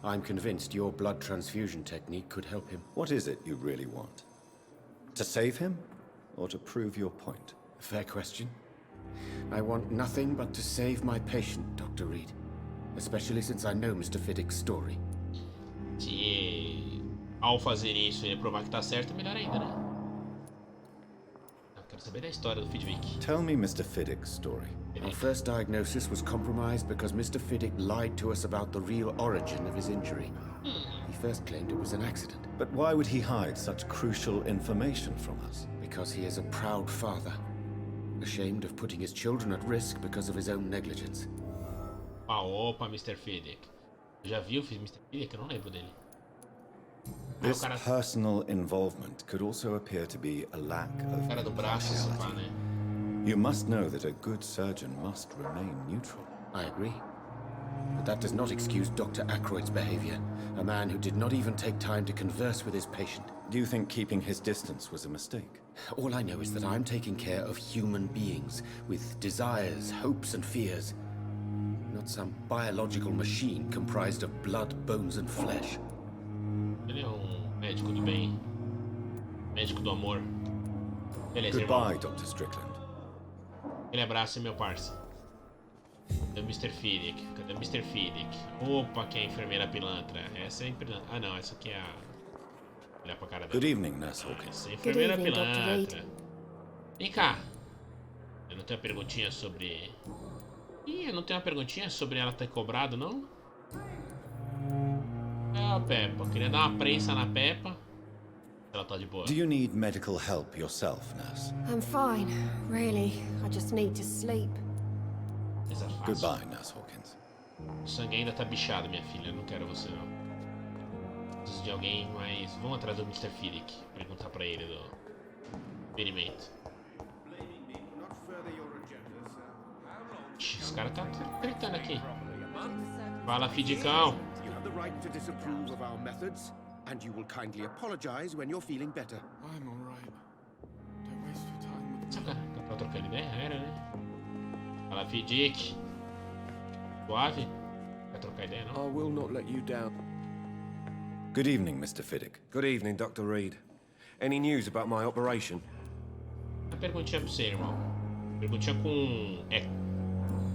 I'm convinced your blood transfusion technique could help him. What is it you really want? To save him, or to prove your point? Fair question. I want nothing but to save my patient, Dr. Reed. Especially since I know Mr. Fiddick's story. Se ao fazer isso ele provar que tá certo, melhor ainda, né? Eu quero saber da história do Fiddick. Tell me Mr. Fiddick's story. Our first diagnosis was compromised because Mr. Fiddick lied to us about the real origin of his injury. He first claimed it was an accident. But why would he hide such crucial information from us? Because he is a proud father, ashamed of putting his children at risk because of his own negligence. Opa, Mr. Fiddick. Já viu o Mr. Fiddick? Eu não lembro dele. This personal involvement could also appear to be a lack of Cara do braço, se pá, né? You must know that a good surgeon must remain neutral. I agree. But that does not excuse Dr. Ackroyd's behavior, a man who did not even take time to converse with his patient. Do you think keeping his distance was a mistake? All I know is that I'm taking care of human beings with desires, hopes, and fears. Not some biological machine comprised of blood, bones, and flesh. Ele é médico do bem. Médico do amor. Beleza, Goodbye, irmão. Dr. Strickland. Aquele abraço, meu parça. Cadê o Mr. Fiddick? Cadê o Mr. Fiddick? Opa, que é a enfermeira pilantra. Essa é a enfermeira... Ah, não, essa aqui é a... Olha pra cara dela. Good evening, Nurse Hawkins. Essa é a enfermeira pilantra. Vem cá. Eu não tenho uma perguntinha sobre... Ih, eu não tenho uma perguntinha sobre ela ter cobrado, não? Ah, Peppa. Eu queria dar uma prensa na Peppa. Ela tá de boa. Do you need medical help yourself, nurse? I'm fine, really. I just need to sleep. Essa é fácil. Goodbye, Nurse Hawkins. O sangue ainda tá bichado, minha filha. Eu não quero você, não. Preciso de alguém, mas... Vamos atrás do Mr. Fiddick. Perguntar pra ele do... experimento. Ixi, os caras tá gritando aqui. Fala, Fiddicão. You have the right to disapprove of our methods, and you will kindly apologize when you're feeling better. I'm alright. Don't waste your time with Saca, dá pra trocar ideia? Era, né? Fala, Fiddick. Suave? Quer trocar ideia, não? I will not let you down. Good evening, Mr. Fiddick. Good evening, Dr. Reed. Any news about my operation? Uma perguntinha pra você, irmão. Perguntinha com...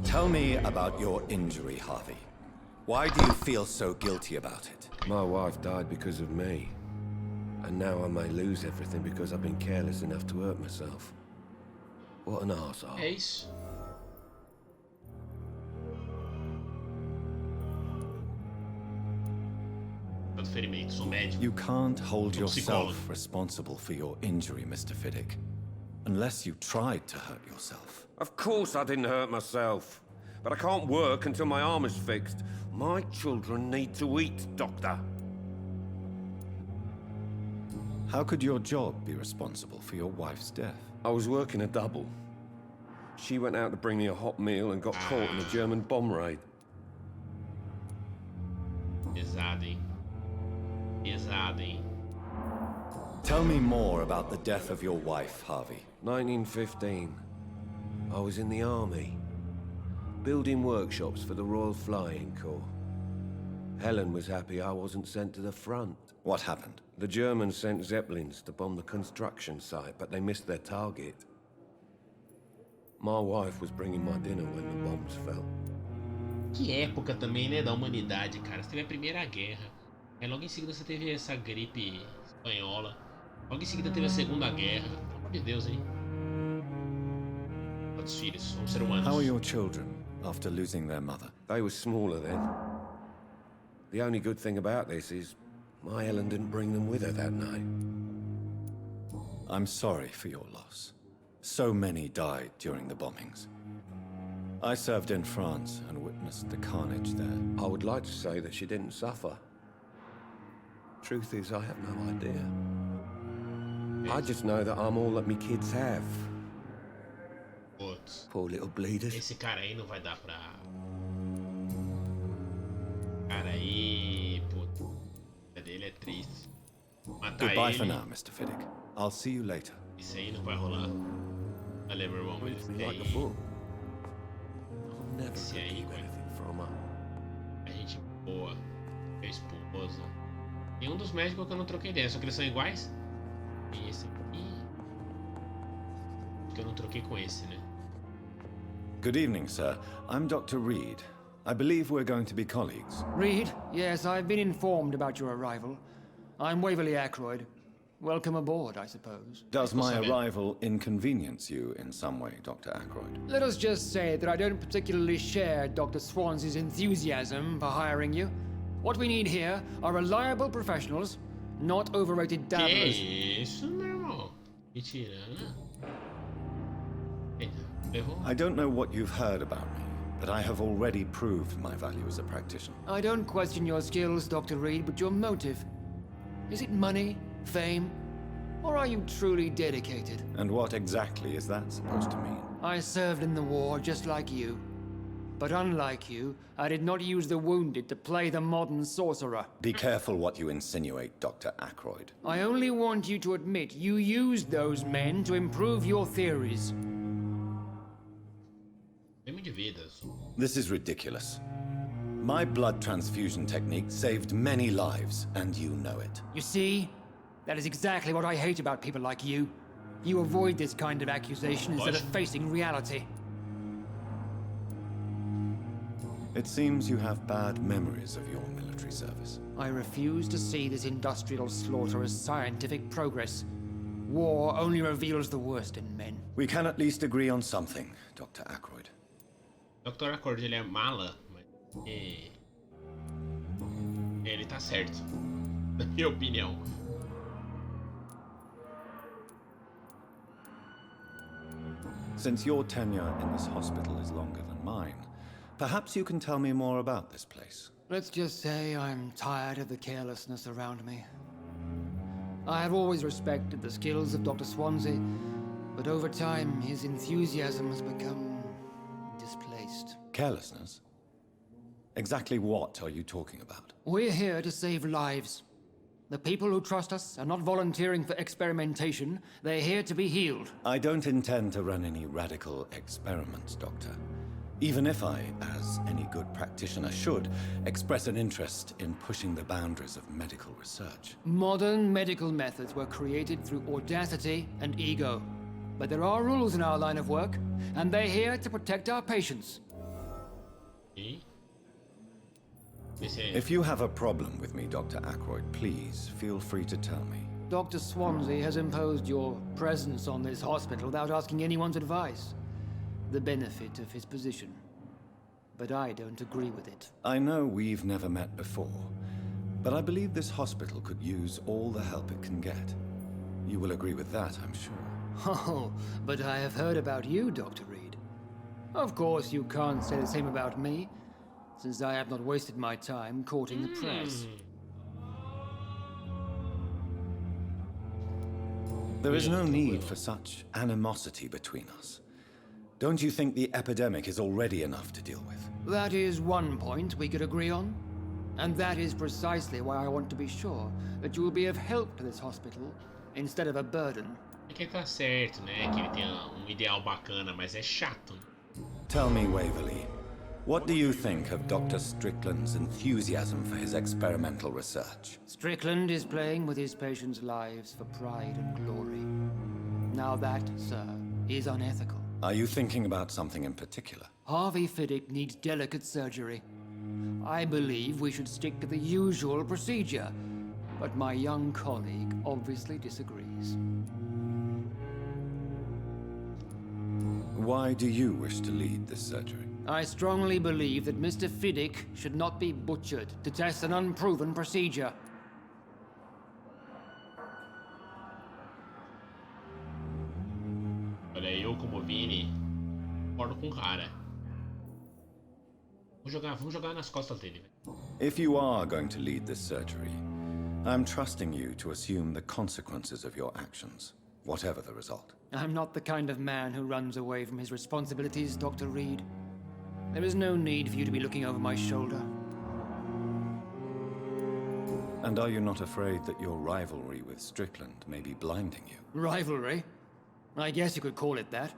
Tell me about your injury, Harvey. Why do you feel so guilty about it? My wife died because of me. And now I may lose everything because I've been careless enough to hurt myself. What an arsehole. É isso. Ferimento, sou médico. You can't hold yourself responsible for your injury, Mr. Fiddick. Unless you tried to hurt yourself. Of course I didn't hurt myself. But I can't work until my arm is fixed. My children need to eat, Doctor. How could your job be responsible for your wife's death? I was working a double. She went out to bring me a hot meal and got caught in a German bomb raid. Pesado, hein? Pesado, hein? Tell me more about the death of your wife, Harvey. 1915. I was in the army, building workshops for the Royal Flying Corps. Helen was happy I wasn't sent to the front. What happened? The Germans sent Zeppelins to bomb the construction site, but they missed their target. My wife was bringing my dinner when the bombs fell. Que época também, né, da humanidade, cara. Você teve a Primeira Guerra. Aí logo em seguida você teve essa gripe espanhola. Logo em seguida teve a Segunda Guerra. Pelo amor de Deus, hein? Quantos filhos? Somos seres humanos. How are your children after losing their mother? They were smaller then. The only good thing about this is my Helen didn't bring them with her that night. I'm sorry for your loss. So many died during the bombings. I served in France and witnessed the carnage there. I would like to say that she didn't suffer. Truth is, I have no idea. I just know that I'm all that me kids have. Putz. Poor little bleeders. Esse cara aí não vai dar pra... Cara aí, putz. A dele é triste. Matar Goodbye ele... for now, Mr. Fiddick. I'll see you later. Isso aí não vai rolar. Valeu, meu irmão. Mas esse Like a aí... fool. I'll never Esse aí, keep velho. anything from her. A gente boa. A esposa. Tem um dos médicos que eu não troquei ideia, só que eles são iguais. E esse aqui... Que eu não troquei com esse, né? Good evening, sir. I'm Dr. Reed. I believe we're going to be colleagues. Reed? Yes, I've been informed about your arrival. I'm Waverley Ackroyd. Welcome aboard, I suppose. Does my arrival inconvenience you in some way, Dr. Ackroyd? Let us just say that I don't particularly share Dr. Swans's enthusiasm for hiring you. What we need here are reliable professionals, not overrated dabblers. Que isso, meu irmão? Mentira, né? Eita. Errou. I don't know what you've heard about me, but I have already proved my value as a practitioner. I don't question your skills, Dr. Reed, but your motive. Is it money, fame, or are you truly dedicated? And what exactly is that supposed to mean? I served in the war just like you. But unlike you, I did not use the wounded to play the modern sorcerer. Be careful what you insinuate, Dr. Ackroyd. I only want you to admit you used those men to improve your theories. This is ridiculous. My blood transfusion technique saved many lives, and you know it. You see? That is exactly what I hate about people like you. You avoid this kind of accusation instead of facing reality. It seems you have bad memories of your military service. I refuse to see this industrial slaughter as scientific progress. War only reveals the worst in men. We can at least agree on something, Dr. Ackroyd. Dr. Ackroyd, ele é mala, mas ele tá certo, na minha opinião. Since your tenure in this hospital is longer than mine, perhaps you can tell me more about this place. Let's just say I'm tired of the carelessness around me. I have always respected the skills of Dr. Swansea, but over time his enthusiasm has become displaced. Carelessness? Exactly what are you talking about? We're here to save lives. The people who trust us are not volunteering for experimentation. They're here to be healed. I don't intend to run any radical experiments, Doctor. Even if I, as any good practitioner should, express an interest in pushing the boundaries of medical research. Modern medical methods were created through audacity and ego. But there are rules in our line of work, and they're here to protect our patients. If you have a problem with me, Dr. Ackroyd, please feel free to tell me. Dr. Swansea has imposed your presence on this hospital without asking anyone's advice. The benefit of his position. But I don't agree with it. I know we've never met before, but I believe this hospital could use all the help it can get. You will agree with that, I'm sure. Oh, but I have heard about you, Dr. Reed. Of course, you can't say the same about me, since I have not wasted my time courting the press. There is no need for such animosity between us. Don't you think the epidemic is already enough to deal with? That is one point we could agree on. And that is precisely why I want to be sure that you will be of help to this hospital, instead of a burden. É que ele tá certo, né? Que ele tem ideal bacana, mas é chato. Tell me, Waverley, what do you think of Dr. Strickland's enthusiasm for his experimental research? Strickland is playing with his patients' lives for pride and glory. Now that, sir, is unethical. Are you thinking about something in particular? Harvey Fiddick needs delicate surgery. I believe we should stick to the usual procedure, but my young colleague obviously disagrees. Why do you wish to lead this surgery? I strongly believe that Mr. Fiddick should not be butchered to test an unproven procedure. Olha, eu como Vini, concordo com o cara. Vamos jogar nas costas dele. If you are going to lead this surgery, I'm trusting you to assume the consequences of your actions, whatever the result. I'm not the kind of man who runs away from his responsibilities, Dr. Reed. There is no need for you to be looking over my shoulder. And are you not afraid that your rivalry with Strickland may be blinding you? Rivalry? I guess you could call it that.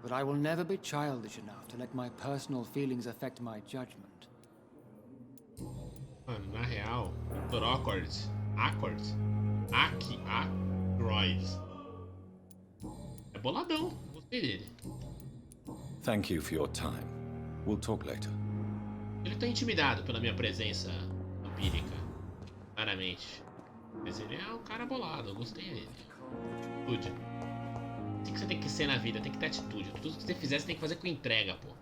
But I will never be childish enough to let my personal feelings affect my judgment. Mano, na real, Dr. Ackroyd, é boladão, gostei dele. Thank you for your time. We'll talk later. Ele tá intimidado pela minha presença vampírica, claramente. Mas ele é um cara bolado, eu gostei dele. Atitude. Assim que você tem que ser na vida, tem que ter atitude. Tudo que você fizer, você tem que fazer com entrega, pô.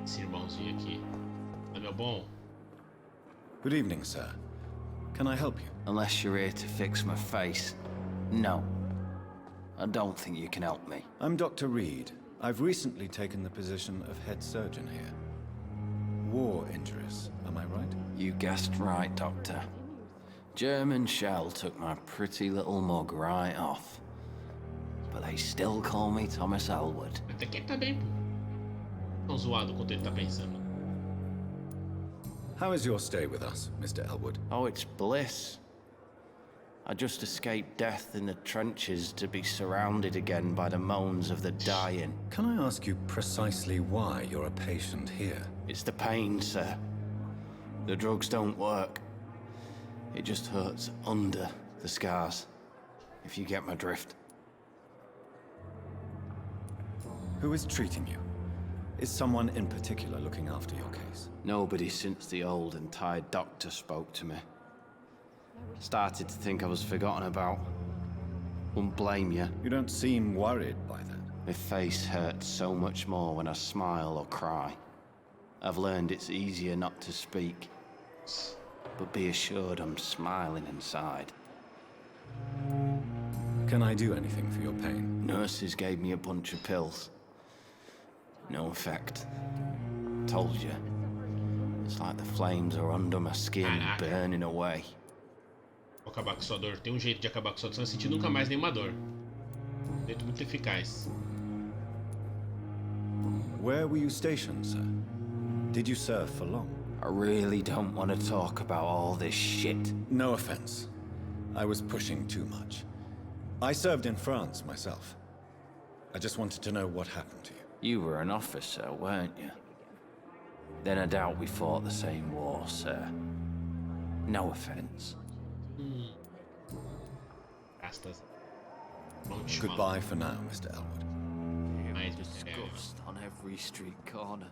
Esse irmãozinho aqui. É meu bom? Good evening, sir. Can I help you? Unless you're here to fix my face. No. I don't think you can help me. I'm Dr. Reed. I've recently taken the position of head surgeon here. War injuries, am I right? You guessed right, Doctor. German shell took my pretty little mug right off. But they still call me Thomas Elwood. Até que ele tá bem, pô. Tão zoado quanto ele tá pensando. How is your stay with us, Mr. Elwood? Oh, it's bliss. I just escaped death in the trenches to be surrounded again by the moans of the dying. Can I ask you precisely why you're a patient here? It's the pain, sir. The drugs don't work. It just hurts under the scars, if you get my drift. Who is treating you? Is someone in particular looking after your case? Nobody since the old and tired doctor spoke to me. Started to think I was forgotten about. Wouldn't blame you. You don't seem worried by that. My face hurts so much more when I smile or cry. I've learned it's easier not to speak. But be assured I'm smiling inside. Can I do anything for your pain? Nurses gave me a bunch of pills. No effect. Told you. It's like the flames are under my skin, burning away. Acabar com sua dor. Tem jeito de acabar com sua dor sem sentir nunca mais nenhuma dor. Um jeito muito eficaz. Where were you stationed, sir? Did you serve for long? I really don't want to talk about all this shit. No offense. I was pushing too much. I served in France myself. I just wanted to know what happened to you. You were an officer, weren't you? Then I doubt we fought the same war, sir. No offense. Goodbye for now, Mr. Elwood. Disgust on every street corner.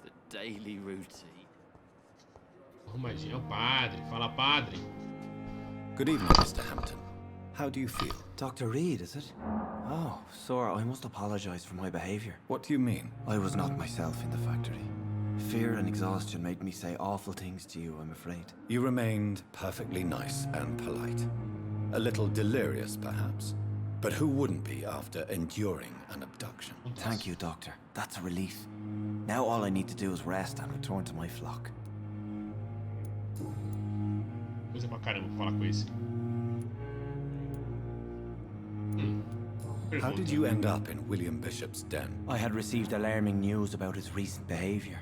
The daily routine. Arrumadinho, padre. Fala, padre. Good evening, Mr. Hampton. How do you feel? Dr. Reed, is it? Oh, sir, I must apologize for my behavior. What do you mean? I was not myself in the factory. Fear and exhaustion made me say awful things to you, I'm afraid. You remained perfectly nice and polite. A little delirious, perhaps. But who wouldn't be after enduring an abduction? Thank you, Doctor. That's a relief. Now all I need to do is rest and return to my flock. Coisa pra caramba falar com esse. How did you end up in William Bishop's den? I had received alarming news about his recent behavior.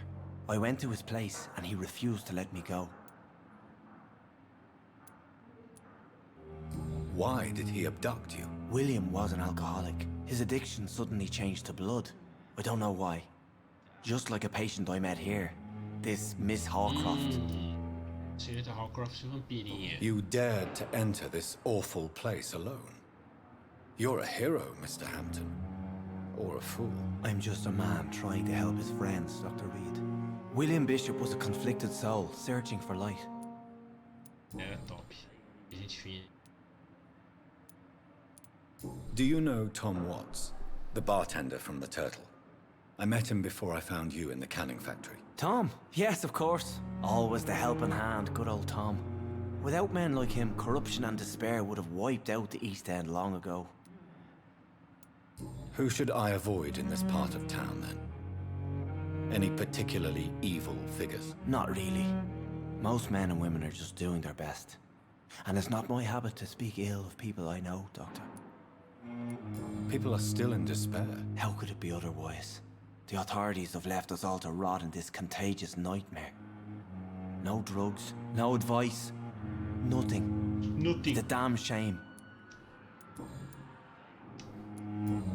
I went to his place and he refused to let me go. Why did he abduct you? William was an alcoholic. His addiction suddenly changed to blood. I don't know why. Just like a patient I met here. This Miss Hawcroft. Senhorita Howcroft, vampirinha. You dared to enter this awful place alone. You're a hero, Mr. Hampton. Or a fool. I'm just a man trying to help his friends, Dr. Reed. William Bishop was a conflicted soul, searching for light. Era top. Gente fina. Do you know Tom Watts, the bartender from the Turtle? I met him before I found you in the canning factory. Tom? Yes, of course. Always the helping hand, good old Tom. Without men like him, corruption and despair would have wiped out the East End long ago. Who should I avoid in this part of town, then? Any particularly evil figures? Not really. Most men and women are just doing their best. And it's not my habit to speak ill of people I know, Doctor. People are still in despair. How could it be otherwise? The authorities have left us all to rot in this contagious nightmare. No drugs, no advice, nothing. Nothing. It's a damn shame.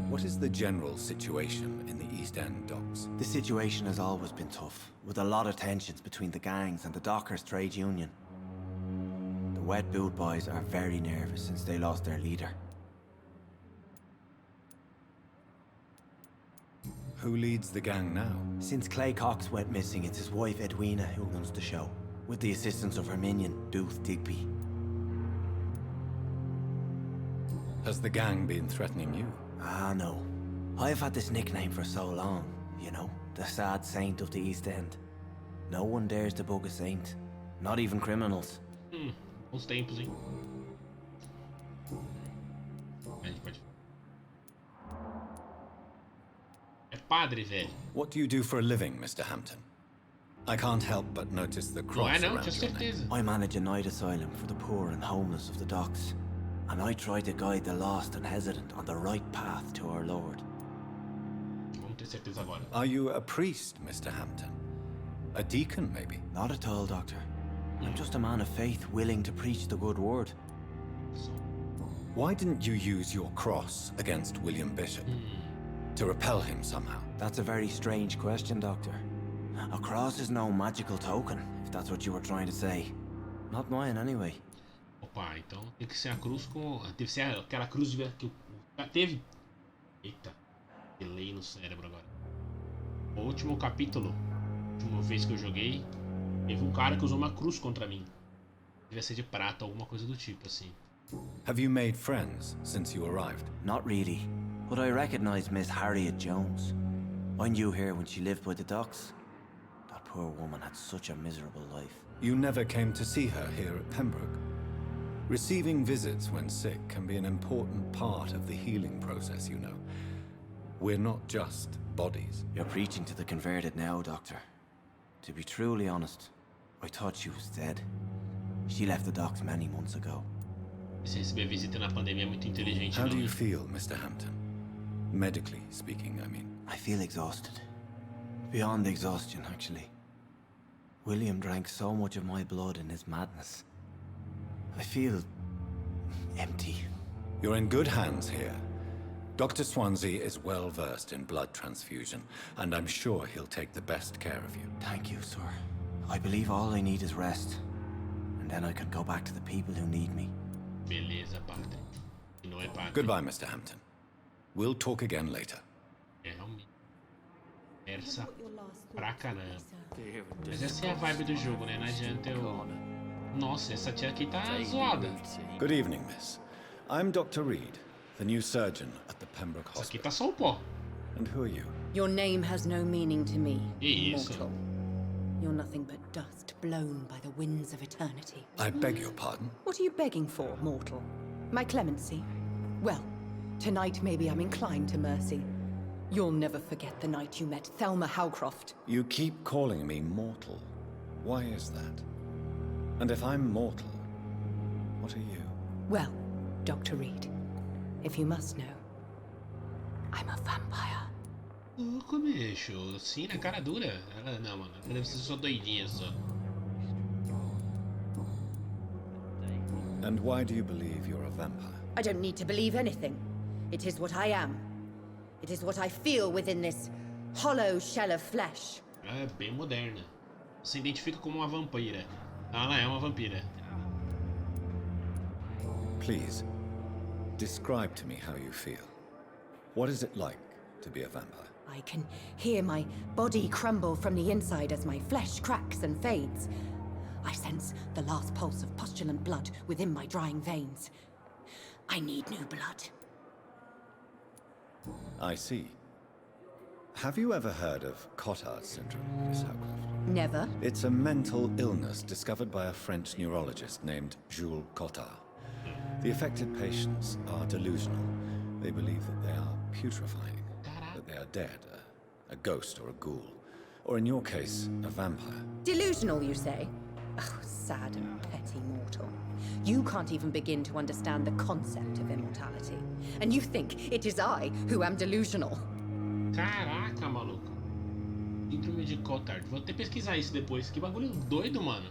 What is the general situation in the East End docks? The situation has always been tough, with a lot of tensions between the gangs and the dockers' trade union. The wet boot boys are very nervous since they lost their leader. Who leads the gang now? Since Clay Cox went missing, it's his wife Edwina who runs the show, with the assistance of her minion, Booth Digby. Has the gang been threatening you? Ah, no. I've had this nickname for so long, you know, the sad saint of the East End. No one dares to bug a saint, not even criminals. Uns tempos, hein? A gente padre, velho. What do you do for a living, Mr. Hampton? I can't help but notice the cross around your neck. I manage a night asylum for the poor and homeless of the docks, and I try to guide the lost and hesitant on the right path to our Lord. Vamos ter certeza agora. Are you a priest, Mr. Hampton? A deacon, maybe? Not at all, Doctor. I'm just a man of faith willing to preach the good word. Why didn't you use your cross against William Bishop? To repel him somehow? That's a very strange question, Doctor. A cross is no magical token, if that's what you were trying to say. Not mine, anyway. Opa, então tem que ser a cruz com... Deve ser aquela cruz que o... Teve... Eita. Delay no cérebro agora. O último capítulo, a última vez que eu joguei, teve um cara que usou uma cruz contra mim. Devia ser de prata, alguma coisa do tipo, assim. Have you made friends since you arrived? Not really, but I recognize Miss Harriet Jones. I knew her when she lived by the docks. That poor woman had such a miserable life. You never came to see her here at Pembroke? Receiving visits when sick can be an important part of the healing process, you know. We're not just bodies. You're preaching to the converted now, Doctor. To be truly honest, I thought she was dead. She left the docks many months ago. Se receber visita na pandemia é muito inteligente. How do you feel, Mr. Hampton? Medically speaking, I mean. I feel exhausted. Beyond exhaustion, actually. William drank so much of my blood in his madness. I feel... empty. You're in good hands here. Dr. Swansea is well versed in blood transfusion, and I'm sure he'll take the best care of you. Thank you, sir. I believe all I need is rest. And then I can go back to the people who need me. Beleza, padre. E não é padre. Goodbye, Mr. Hampton. We'll talk again later. É, realmente. Essa pra caramba. Mas essa é a vibe do jogo, né? Não adianta eu... Nossa, essa tia aqui tá zoada. Good evening, miss. I'm Dr. Reed, the new surgeon at the Pembroke Hospital. Essa aqui tá só o pó. And who are you? Your name has no meaning to me, Isso. mortal. You're nothing but dust blown by the winds of eternity. I beg your pardon? What are you begging for, mortal? My clemency? Well, tonight maybe I'm inclined to mercy. You'll never forget the night you met Thelma Howcroft. You keep calling me mortal. Why is that? And if I'm mortal, what are you? Well, Dr. Reed, if you must know, I'm a vampire. Louco, bicho. Sim, na cara dura. Ela, não, mano. Ela deve ser só doidinha, só. And why do you believe you're a vampire? I don't need to believe anything. It is what I am. It is what I feel within this hollow shell of flesh. Ela é bem moderna. Se identifica como uma vampira. Ela é uma vampira. Please, describe to me how you feel. What is it like to be a vampire? I can hear my body crumble from the inside as my flesh cracks and fades. I sense the last pulse of postulant blood within my drying veins. I need new blood. I see. Have you ever heard of Cotard syndrome, Miss Howcroft? Never. It's a mental illness discovered by a French neurologist named Jules Cotard. The affected patients are delusional. They believe that they are putrefying, that they are dead, a ghost or a ghoul, or in your case, a vampire. Delusional, you say? Oh, sad and petty mortal. You can't even begin to understand the concept of immortality. And you think it is I who am delusional. Caraca, maluco. Síndrome de Cotard. Vou até pesquisar isso depois. Que bagulho doido, mano.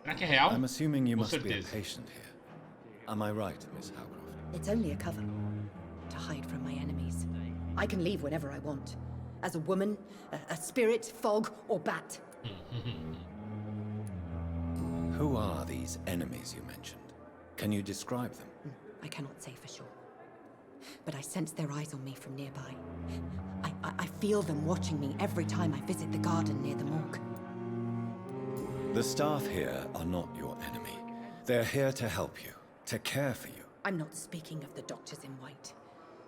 Será que é real? I'm assuming you Com must be a certeza. patient here. Am I right, Miss Howcroft? It's only a cover. To hide from my enemies. I can leave whenever I want. As a woman, a spirit, fog, or bat. Who are these enemies you mentioned? Can you describe them? I cannot say for sure. But I sense their eyes on me from nearby. I feel them watching me every time I visit the garden near the morgue. The staff here are not your enemy. They're here to help you, to care for you. I'm not speaking of the doctors in white.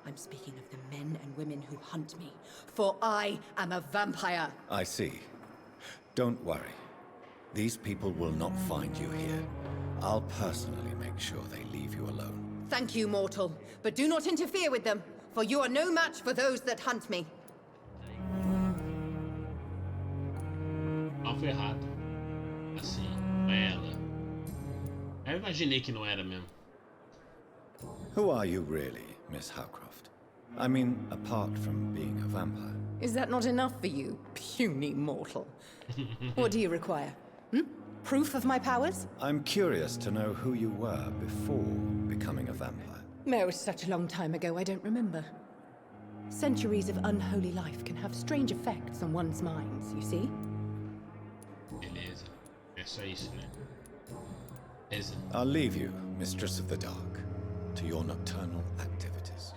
I'm speaking of the men and women who hunt me. For I am a vampire. I see. Don't worry. These people will not find you here. I'll personally make sure they leave you alone. Thank you, mortal. But do not interfere with them, for you are no match for those that hunt me. errado. Assim, não é ela. Eu imaginei que não era mesmo. Who are you really, Miss Howcroft? I mean, apart from being a vampire. Is that not enough for you, puny mortal? What do you require? Proof of my powers? I'm curious to know who you were before becoming a vampire. Oh, it was such a long time ago, I don't remember. Centuries of unholy life can have strange effects on one's minds, you see? Beleza. É só isso, né? Beleza. I'll leave you, Mistress of the Dark, to your nocturnal activities.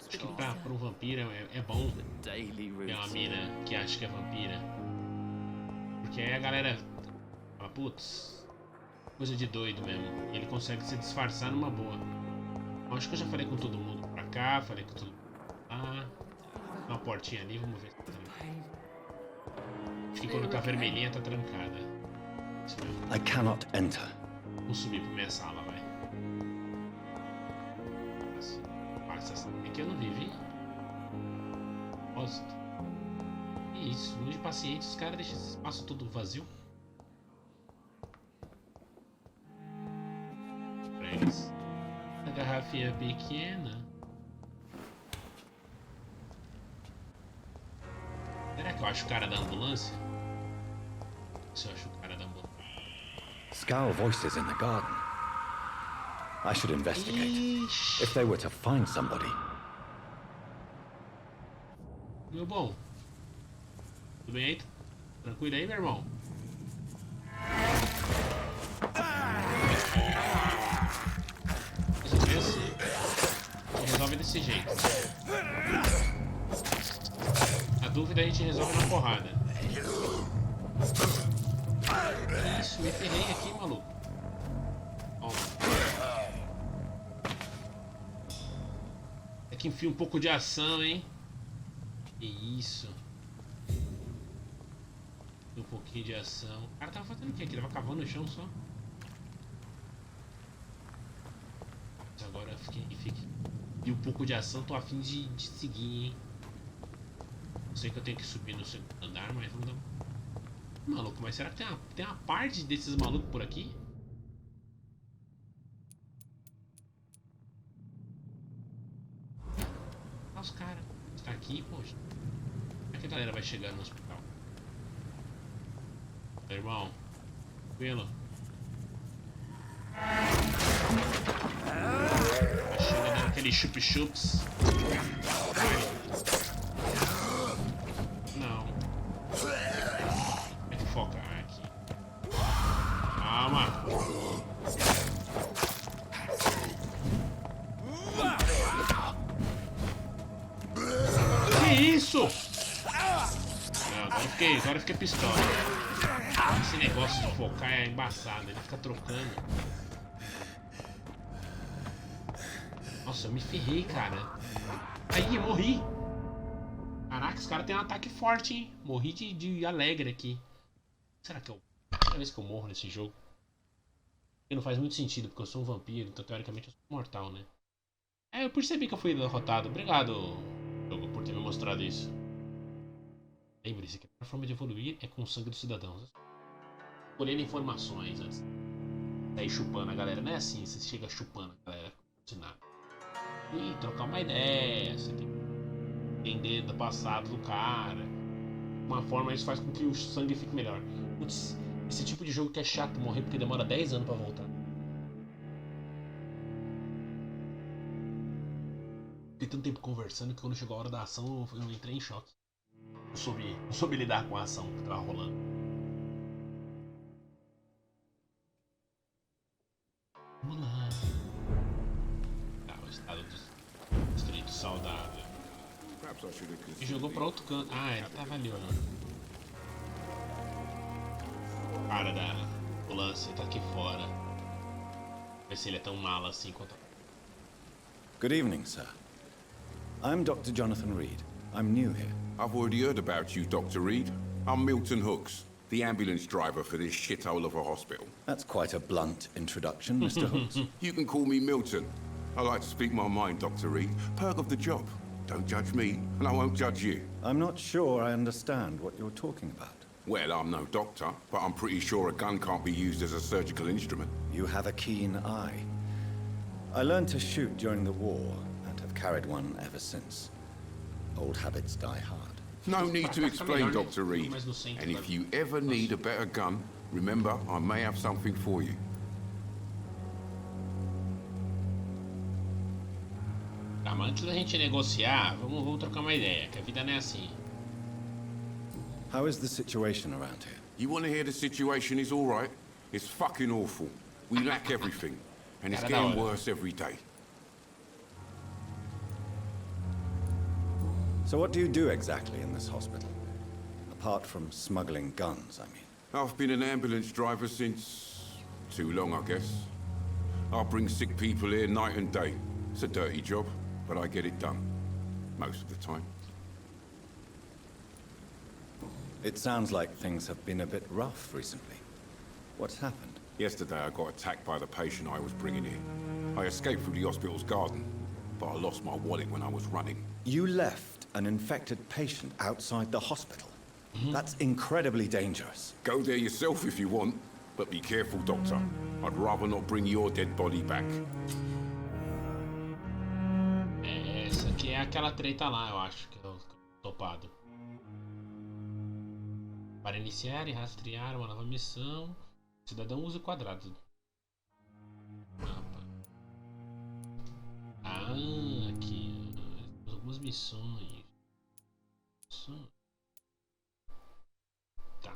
Acho que pra um vampiro é bom ter uma mina que acha que é vampira. Porque aí a galera fala, putz, coisa de doido mesmo. E ele consegue se disfarçar numa boa. Eu acho que eu já falei com todo mundo pra cá, falei com todo mundo pra lá. Tem uma portinha ali, vamos ver se tá trancada. Acho que quando tá vermelhinha tá trancada. Isso mesmo. I cannot enter. Vamos subir pra minha sala, vai. Passa essa aqui eu não vivi. Depósito. Isso, um de pacientes, os caras deixam esse espaço todo vazio. Pra eles. A garrafinha pequena. Será que eu acho o cara da ambulância? Se eu acho o cara da ambulância. Scowl voices in the garden. I should investigate. If they were to find somebody. Meu bom. Tudo bem aí? Tranquilo aí, meu irmão? Resolve desse jeito. A dúvida a gente resolve na porrada. Isso, me ferrei aqui, maluco. Toma. É que enfia um pouco de ação, hein? Que isso. Um pouquinho de ação. O cara tava fazendo o quê? Ele tava cavando o chão só. Mas agora eu fiquei. E um pouco de ação, tô a fim de seguir, hein? Eu sei que eu tenho que subir no segundo andar, mas vamos dar. Maluco, mas será que tem uma parte desses malucos por aqui? Olha os caras. Está aqui, poxa. Como é que a galera vai chegar no hospital? Meu irmão, tranquilo. Chega dando aquele chup-chups. Não. Como é que foca? Aqui. Calma. Que isso? Não, agora eu fiquei pistola. Esse negócio de focar é embaçado, ele fica trocando. Nossa, eu me ferrei, cara. Aí, eu morri. Caraca, os caras têm um ataque forte, hein? Morri de alegre aqui. Será que é a primeira vez que eu morro nesse jogo? E não faz muito sentido, porque eu sou um vampiro, então teoricamente eu sou mortal, né? É, eu percebi que eu fui derrotado. Obrigado, jogo, por ter me mostrado isso. Lembre-se que a forma de evoluir é com o sangue dos cidadãos. Colhendo informações antes. Daí chupando a galera. Não é assim, você chega chupando a galera. E trocar uma ideia. Você tem que entender do passado do cara. Uma forma isso faz com que o sangue fique melhor. Putz, esse tipo de jogo que é chato morrer porque demora 10 anos pra voltar. Fiquei tanto tempo conversando que quando chegou a hora da ação eu entrei em choque. Não soube lidar com a ação que tava rolando. Vamos lá. Tá, o estado do distrito saudável. E jogou pra outro canto. Ah, ele tava ali, ó. O cara da ambulância tá aqui fora. Ver se ele é tão mala assim quanto. Good evening, sir. I'm Dr. Jonathan Reed. I'm new here. I've already heard about you, Dr. Reed. I'm Milton Hooks, the ambulance driver for this shithole of a hospital. That's quite a blunt introduction, Mr. Hooks. You can call me Milton. I like to speak my mind, Dr. Reed. Perk of the job. Don't judge me, and I won't judge you. I'm not sure I understand what you're talking about. Well, I'm no doctor, but I'm pretty sure a gun can't be used as a surgical instrument. You have a keen eye. I learned to shoot during the war, and have carried one ever since. Old habits die hard. No need to explain, Dr. Reed. And if you ever need a better gun, remember, I may have something for you. Tá, mas antes da gente negociar, vamos trocar uma ideia, que a vida não é assim. How is the situation around here? You want to hear the situation is all right? It's fucking awful. We lack everything, and it's getting worse every day. So what do you do exactly in this hospital? Apart from smuggling guns, I mean. I've been an ambulance driver since... too long, I guess. I bring sick people here night and day. It's a dirty job, but I get it done. Most of the time. It sounds like things have been a bit rough recently. What's happened? Yesterday I got attacked by the patient I was bringing in. I escaped through the hospital's garden, but I lost my wallet when I was running. You left an infected patient outside the hospital? That's incredibly dangerous. Go there yourself if you want, but be careful, Doctor. I'd rather not bring your dead body back. Essa aqui é aquela treta lá, eu acho, que é o topado. Para iniciar e rastrear uma nova missão, o cidadão usa o quadrado. Mapa. Ah, aqui. Algumas missões. Tá.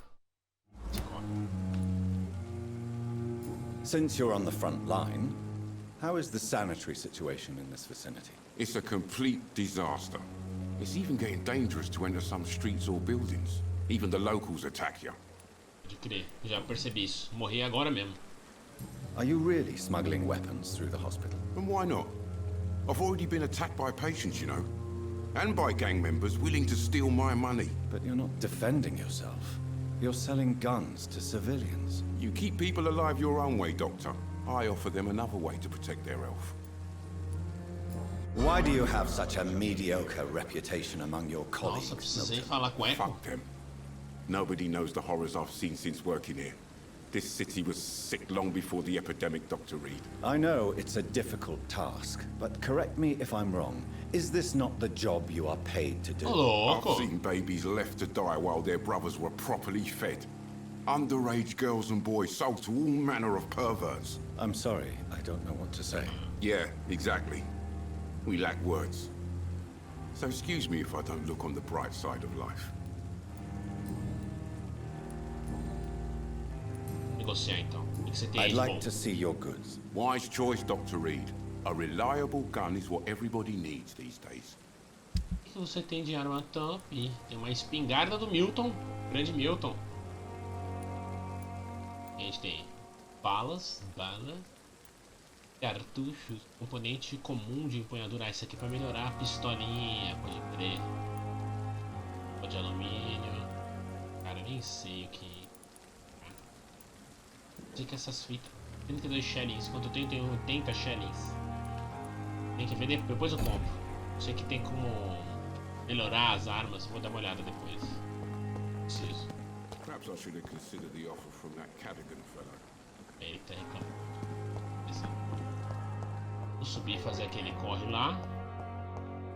Since you're on the front line, how is the sanitary situation in this vicinity? It's a complete disaster. It's even getting dangerous to enter some streets or buildings. Even the locals attack you. Pode crer, já percebi isso. Morri agora mesmo. Are you really smuggling weapons through the hospital? And why not? I've already been attacked by patients, you know. And by gang members willing to steal my money. But you're not defending yourself. You're selling guns to civilians. You keep people alive your own way, Doctor. I offer them another way to protect their health. Why do you have such a mediocre reputation among your colleagues? Nossa, precisei falar com ele. Fuck them. Nobody knows the horrors I've seen since working here. This city was sick long before the epidemic, Dr. Reed. I know it's a difficult task, but correct me if I'm wrong. Is this not the job you are paid to do? I've seen babies left to die while their brothers were properly fed. Underage girls and boys sold to all manner of perverts. I'm sorry, I don't know what to say. Yeah, exactly. We lack words. So excuse me if I don't look on the bright side of life. Negociar então. O que você tem aí I'd de like bom? to see your goods. Wise choice, Dr. Reed. A reliable gun is what everybody needs these days. O que você tem de arma top? Tem uma espingarda do Milton. Grande Milton. A gente tem balas, cartuchos, componente comum de empunhadura. Essa aqui é pra melhorar a pistolinha, pode crer. Pó de alumínio. Cara, eu nem sei o que. Sei que essas fitas. 32 shellings, enquanto eu tenho 80 shellings. Tem que ver depois eu compro. Sei que tem como melhorar as armas, vou dar uma olhada depois. Preciso. Perhaps I should have considered the offer from that Cadogan fellow. Eita, reclama. Vou subir e fazer aquele corre lá.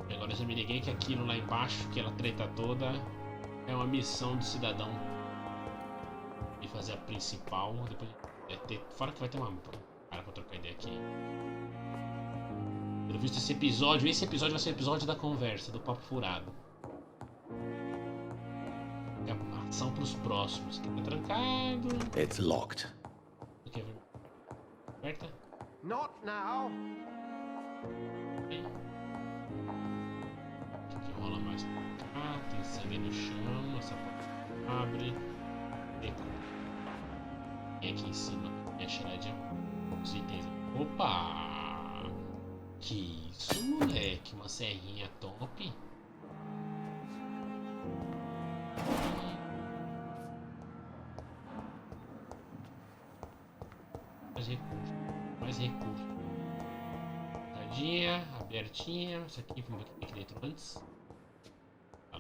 E agora eu já me liguei que aquilo lá embaixo, aquela treta toda, é uma missão do cidadão. E fazer a principal. Depois fora que vai ter uma cara pra trocar ideia aqui. Pelo visto esse episódio vai ser o episódio da conversa, do papo furado. É a ação pros próximos. Aqui tá trancado. It's locked. Ok, aperta. Not now. Aqui rola mais pra cá, tem sangue no chão, essa porta abre. E aqui em cima é a cheiradinha. Os itens. Opa! Que isso, moleque? Uma serrinha top. Mais recurso. Tadinha, abertinha. Isso aqui, vamos ver o que tem aqui dentro antes.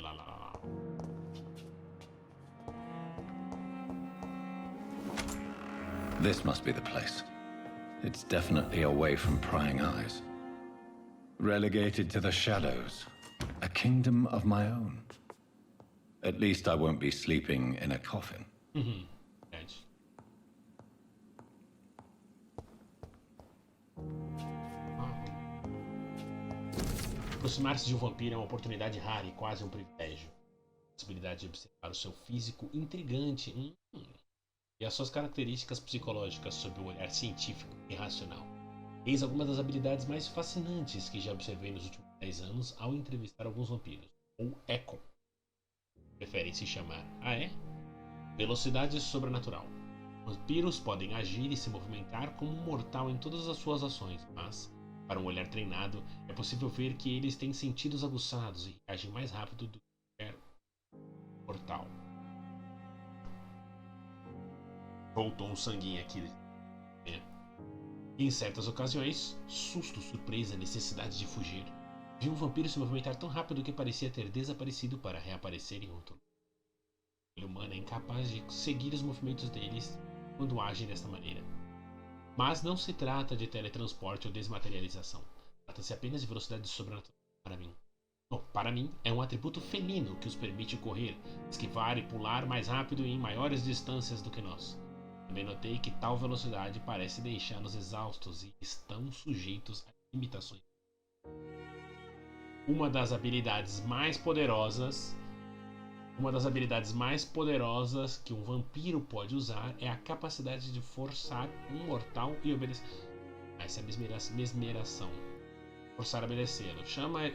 Lá. This must be the place. It's definitely away from prying eyes. Relegated to the shadows. A kingdom of my own. At least I won't be sleeping in a coffin. Aproximar-se de um vampiro é uma oportunidade rara e quase um privilégio. A possibilidade de observar o seu físico intrigante e as suas características psicológicas sob o olhar científico e racional. Eis algumas das habilidades mais fascinantes que já observei nos últimos 10 anos ao entrevistar alguns vampiros, ou Econ. Preferem se chamar. Ah, é? Velocidade sobrenatural. Vampiros podem agir e se movimentar como um mortal em todas as suas ações, mas, para um olhar treinado, é possível ver que eles têm sentidos aguçados e reagem mais rápido do que qualquer mortal. Voltou um sanguinho aqui. Em certas ocasiões, susto, surpresa, necessidade de fugir. Vi um vampiro se movimentar tão rápido que parecia ter desaparecido para reaparecer em outro. O olho humano é incapaz de seguir os movimentos deles quando agem desta maneira. Mas não se trata de teletransporte ou desmaterialização. Trata-se apenas de velocidade sobrenatural para mim. Bom, para mim, é um atributo felino que os permite correr, esquivar e pular mais rápido e em maiores distâncias do que nós. Também notei que tal velocidade parece deixá-los exaustos e estão sujeitos a limitações. Uma das habilidades mais poderosas que um vampiro pode usar é a capacidade de forçar um mortal e obedecer. Essa é a mesmeração. Forçar a obedecê-lo.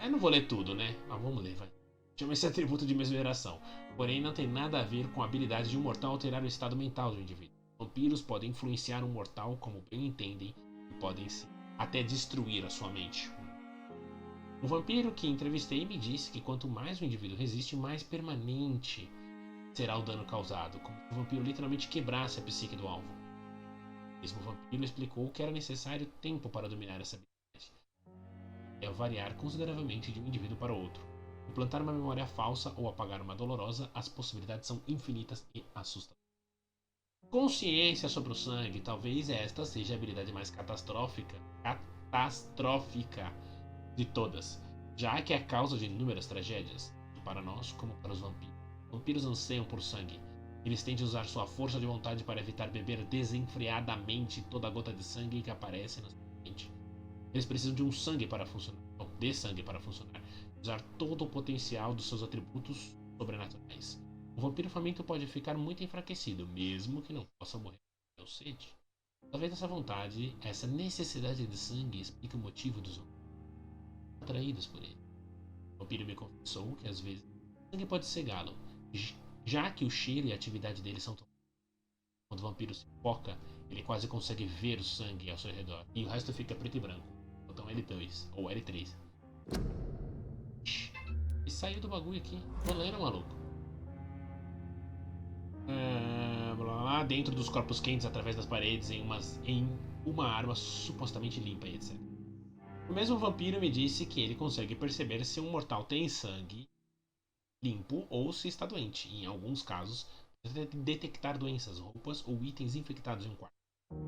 Eu não vou ler tudo, né? Mas vamos ler, vai. Chama esse atributo de mesmeração. Porém, não tem nada a ver com a habilidade de um mortal alterar o estado mental do indivíduo. Vampiros podem influenciar um mortal como bem entendem e podem até destruir a sua mente. Um vampiro que entrevistei me disse que quanto mais o indivíduo resiste, mais permanente será o dano causado, como se o vampiro literalmente quebrasse a psique do alvo. O mesmo vampiro explicou que era necessário tempo para dominar essa habilidade. É variar consideravelmente de um indivíduo para outro. Implantar uma memória falsa ou apagar uma dolorosa, as possibilidades são infinitas e assustadoras. Consciência sobre o sangue, talvez esta seja a habilidade mais catastrófica de todas, já que é a causa de inúmeras tragédias, tanto para nós como para os vampiros. Vampiros anseiam por sangue. Eles tendem a usar sua força de vontade para evitar beber desenfreadamente toda a gota de sangue que aparece na sua mente. Eles precisam de sangue para funcionar, usar todo o potencial dos seus atributos sobrenaturais. O vampiro faminto pode ficar muito enfraquecido, mesmo que não possa morrer de sede. Talvez essa vontade, essa necessidade de sangue explique o motivo dos vampiros atraídos por ele. O vampiro me confessou que às vezes o sangue pode cegá-lo, já que o cheiro e a atividade dele são tão... Quando o vampiro se foca, ele quase consegue ver o sangue ao seu redor, e o resto fica preto e branco. Botão L2 ou L3. E saiu do bagulho aqui. Rolando, maluco. Dentro dos corpos quentes, através das paredes, em uma arma supostamente limpa e etc. O mesmo vampiro me disse que ele consegue perceber se um mortal tem sangue limpo ou se está doente. E, em alguns casos, detectar doenças, roupas ou itens infectados em um quarto.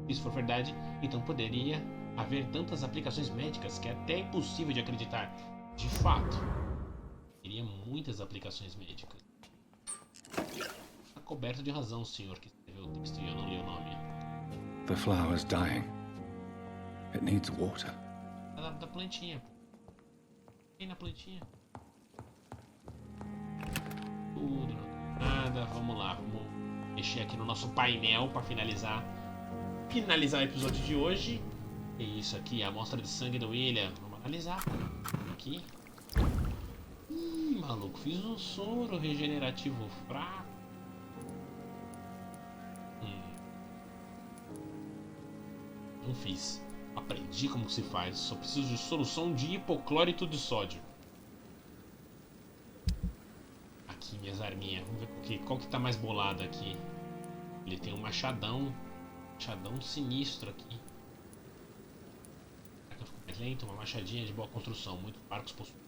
Se isso for verdade, então poderia haver tantas aplicações médicas que é até impossível de acreditar. De fato, teria muitas aplicações médicas. Está coberto de razão, senhor que escreveu o texto e eu não li o nome. The flower's dying. It needs water. Da plantinha, pô. Tem na plantinha. Tudo, nada. Vamos lá, vamos mexer aqui no nosso painel para finalizar o episódio de hoje. É isso aqui, a amostra de sangue do William. Vamos analisar, pô. Aqui. Ih, maluco, fiz um soro regenerativo fraco. Não fiz. Aprendi como se faz. Só preciso de solução de hipoclorito de sódio. Aqui minhas arminhas. Vamos ver qual que tá mais bolado aqui. Ele tem um machadão. Machadão sinistro aqui. Será que eu fico mais lento? Uma machadinha de boa construção. Muitos barcos possuem.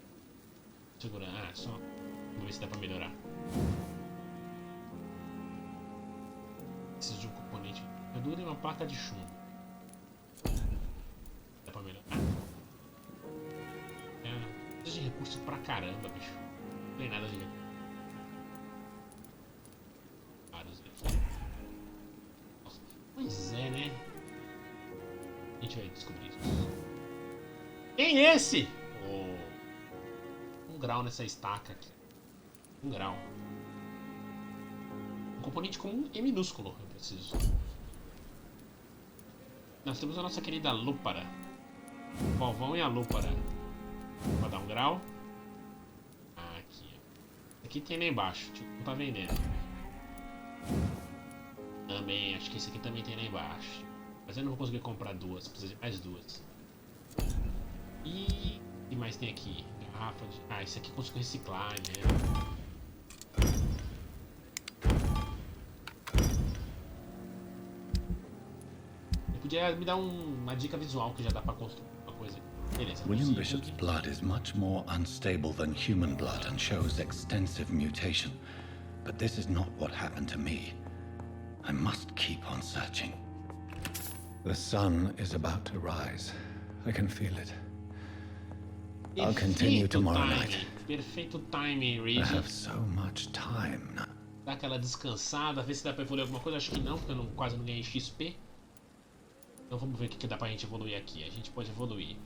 Segurando. Só. Vamos ver se dá pra melhorar. Preciso de um componente. armadura e uma placa de chumbo. Dá pra melhorar? Precisa de recurso pra caramba, bicho. Não tem nada de recurso. Nossa. Pois é, né? A gente vai descobrir isso. Quem é esse? Oh. 1 grau nessa estaca aqui. 1 grau. Um componente comum e minúsculo, eu preciso. Nós temos a nossa querida lúpara. O Valvão e a lúpara. Vou dar 1 grau. Aqui. Aqui tem lá embaixo. Tipo, não tá vendendo. Também, acho que esse aqui também tem lá embaixo. Mas eu não vou conseguir comprar 2. Precisa de mais 2. E o que mais tem aqui? Garrafa de... Ah, esse aqui eu consigo reciclar, né? Podia me dar uma dica visual que já dá pra construir uma coisa. Beleza. William Bishop's blood is much more unstable than human blood and shows extensive mutation. But this is not what happened to me. I must keep on searching. The sun is about to rise. I can feel it. I'll continue tomorrow night. Perfeito timing, Reed. I have so much time now. Dá aquela descansada, ver se dá pra evoluir alguma coisa. Acho que não, porque eu quase não ganhei XP. Então vamos ver o que dá pra gente evoluir aqui. A gente pode evoluir.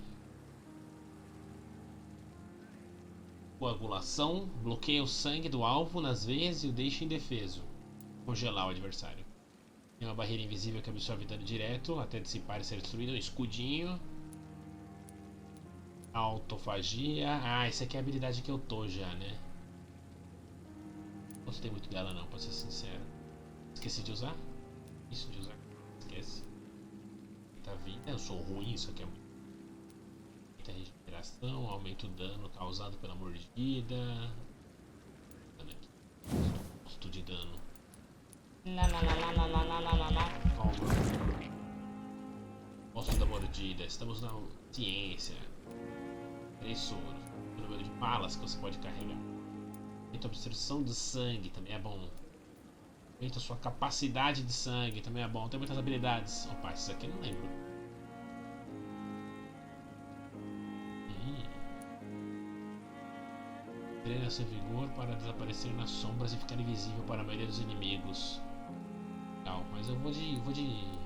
Coagulação. Bloqueia o sangue do alvo nas veias e o deixa indefeso. Congelar o adversário. Tem uma barreira invisível que absorve dano direto até dissipar e ser destruído. Um escudinho. Autofagia. Ah, essa aqui é a habilidade que eu tô já, né? Não gostei muito dela não, pra ser sincero. Esqueci de usar? Isso de usar. Esquece. Vida. Eu sou ruim, isso aqui é muito. Muita regeneração, aumenta o dano causado pela mordida. Custo de dano. Toma. Custo da mordida. Estamos na ciência. 3 soros. O número de balas que você pode carregar. Aumenta a obstrução de sangue, também é bom. Aumenta a sua capacidade de sangue, também é bom. Tem muitas habilidades. Opa, isso aqui eu não lembro. Treina seu vigor para desaparecer nas sombras e ficar invisível para a maioria dos inimigos. Legal, mas eu vou de...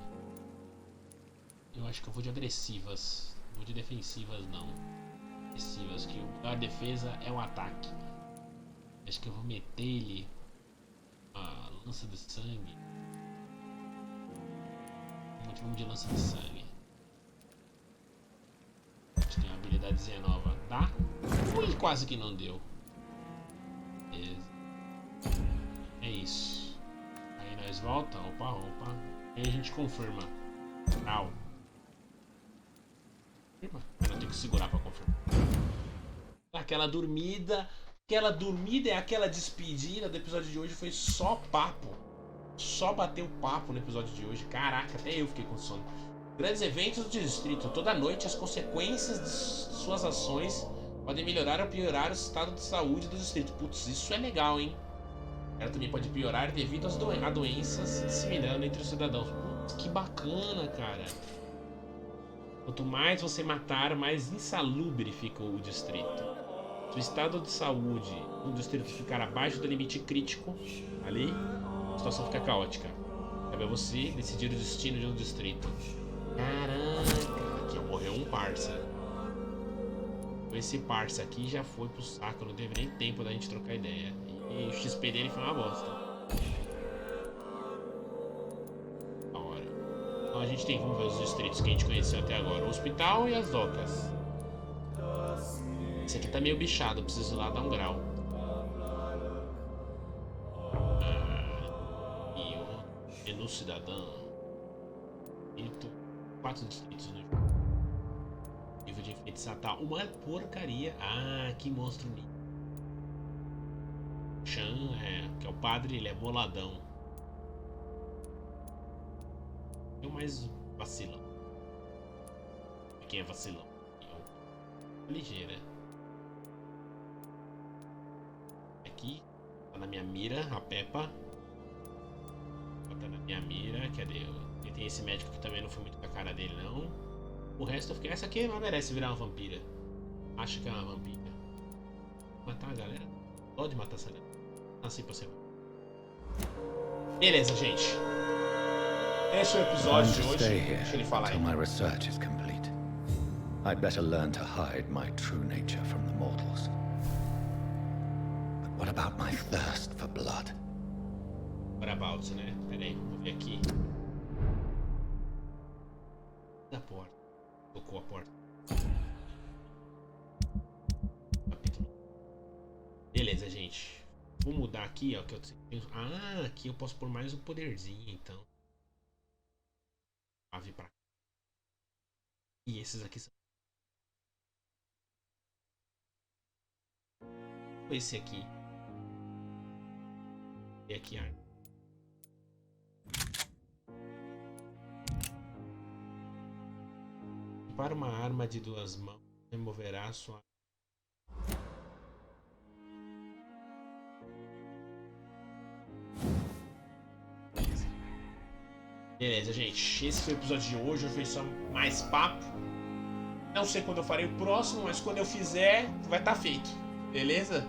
Eu acho que eu vou de agressivas. Não vou de defensivas não. Agressivas, que a defesa é o ataque. Acho que eu vou meter ele a lança de sangue. Vamos de lança de sangue. Acho que tem uma habilidadezinha nova. Dá? Ui, quase que não deu. É isso. Aí nós volta. Opa. Aí a gente confirma. Au. Eu tenho que segurar pra confirmar. Aquela dormida e aquela despedida do episódio de hoje foi só papo. Só bateu papo no episódio de hoje. Caraca, até eu fiquei com sono. Grandes eventos do distrito. Toda noite as consequências de suas ações podem melhorar ou piorar o estado de saúde do distrito. Putz, isso é legal, hein? Ela também pode piorar devido a doenças se disseminando entre os cidadãos. Putz, que bacana, cara. Quanto mais você matar, mais insalubre fica o distrito. Se o estado de saúde do distrito ficar abaixo do limite crítico, ali, a situação fica caótica. Cabe a você decidir o destino de um distrito. Caraca, aqui morreu um parça. Esse parça aqui já foi pro saco, não teve nem tempo da gente trocar ideia. E o XP dele foi uma bosta. Da hora. Então a gente tem, vamos ver os distritos que a gente conheceu até agora. O hospital e as docas. Esse aqui tá meio bichado, eu preciso ir lá dar 1 grau. E o menu cidadão. 4 distritos no jogo. Nível de enfeitiçar tá uma porcaria. Ah, que monstro lindo. Chan, que é o padre, ele é boladão. É o mais vacilão. Quem é vacilão? Ligeira. Aqui, tá na minha mira, a Pippa. Tá na minha mira, cadê? Quem tem Tem esse médico que também não foi muito com a cara dele, não. O resto eu fiquei... Essa aqui não merece virar uma vampira. Acho que é uma vampira. Matar a galera? Pode matar essa galera. Assim pra ser. Beleza, gente. Esse é o episódio de hoje. Deixa ele falar aí. My research is complete. I'd better learn to hide my true nature from the mortals. But what about my thirst for blood? What about, né? Pera aí, vou ver aqui. Da porta. Tocou a porta. Capítulo. Beleza, gente. Vou mudar aqui, ó. Que eu tenho... Ah, aqui eu posso pôr mais um poderzinho, então. Vir pra cá. E esses aqui são. Esse aqui. E aqui, arma. Para uma arma de 2 mãos, removerá sua. Beleza, gente. Esse foi o episódio de hoje. Foi só mais papo. Não sei quando eu farei o próximo, mas quando eu fizer, vai estar feito. Beleza?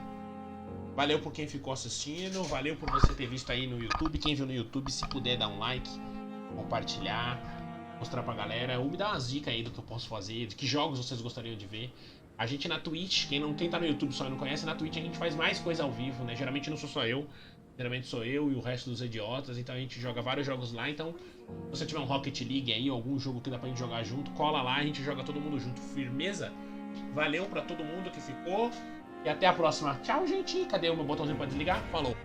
Valeu por quem ficou assistindo. Valeu por você ter visto aí no YouTube. Quem viu no YouTube, se puder dar um like, compartilhar, mostrar pra galera. Ou me dar umas dicas aí do que eu posso fazer, de que jogos vocês gostariam de ver. A gente na Twitch, quem tá no YouTube só não conhece, na Twitch a gente faz mais coisa ao vivo, né? Geralmente não sou só eu. Geralmente sou eu e o resto dos idiotas, então a gente joga vários jogos lá. Então, se você tiver um Rocket League aí, algum jogo que dá pra gente jogar junto, cola lá, a gente joga todo mundo junto. Firmeza? Valeu pra todo mundo que ficou. E até a próxima. Tchau, gente. Cadê o meu botãozinho pra desligar? Falou.